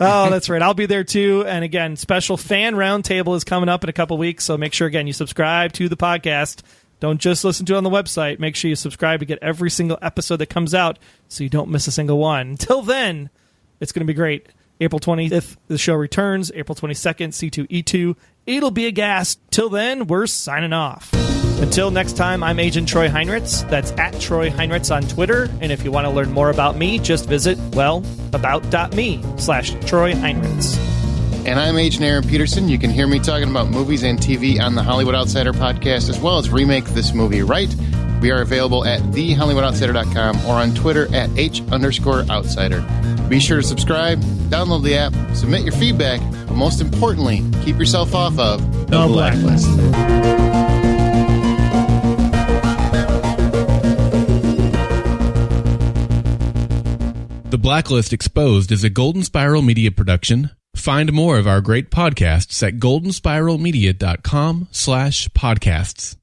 Oh, that's right. I'll be there too. And again, special fan roundtable is coming up in a couple weeks. So make sure, again, you subscribe to the podcast. Don't just listen to it on the website. Make sure you subscribe to get every single episode that comes out so you don't miss a single one. Until then, it's going to be great. April 20th, the show returns. April 22nd, C2E2. It'll be a gas. Till then, we're signing off. Until next time, I'm Agent Troy Heinritz. That's at Troy Heinritz on Twitter. And if you want to learn more about me, just visit, about.me/Troy Heinritz. And I'm Agent Aaron Peterson. You can hear me talking about movies and TV on the Hollywood Outsider podcast, as well as Remake This Movie Right. We are available at thehollywoodoutsiders.com or on Twitter at H_outsider. Be sure to subscribe, download the app, submit your feedback, but most importantly, keep yourself off of the Blacklist. The Blacklist Exposed is a Golden Spiral Media production. Find more of our great podcasts at goldenspiralmedia.com/podcasts.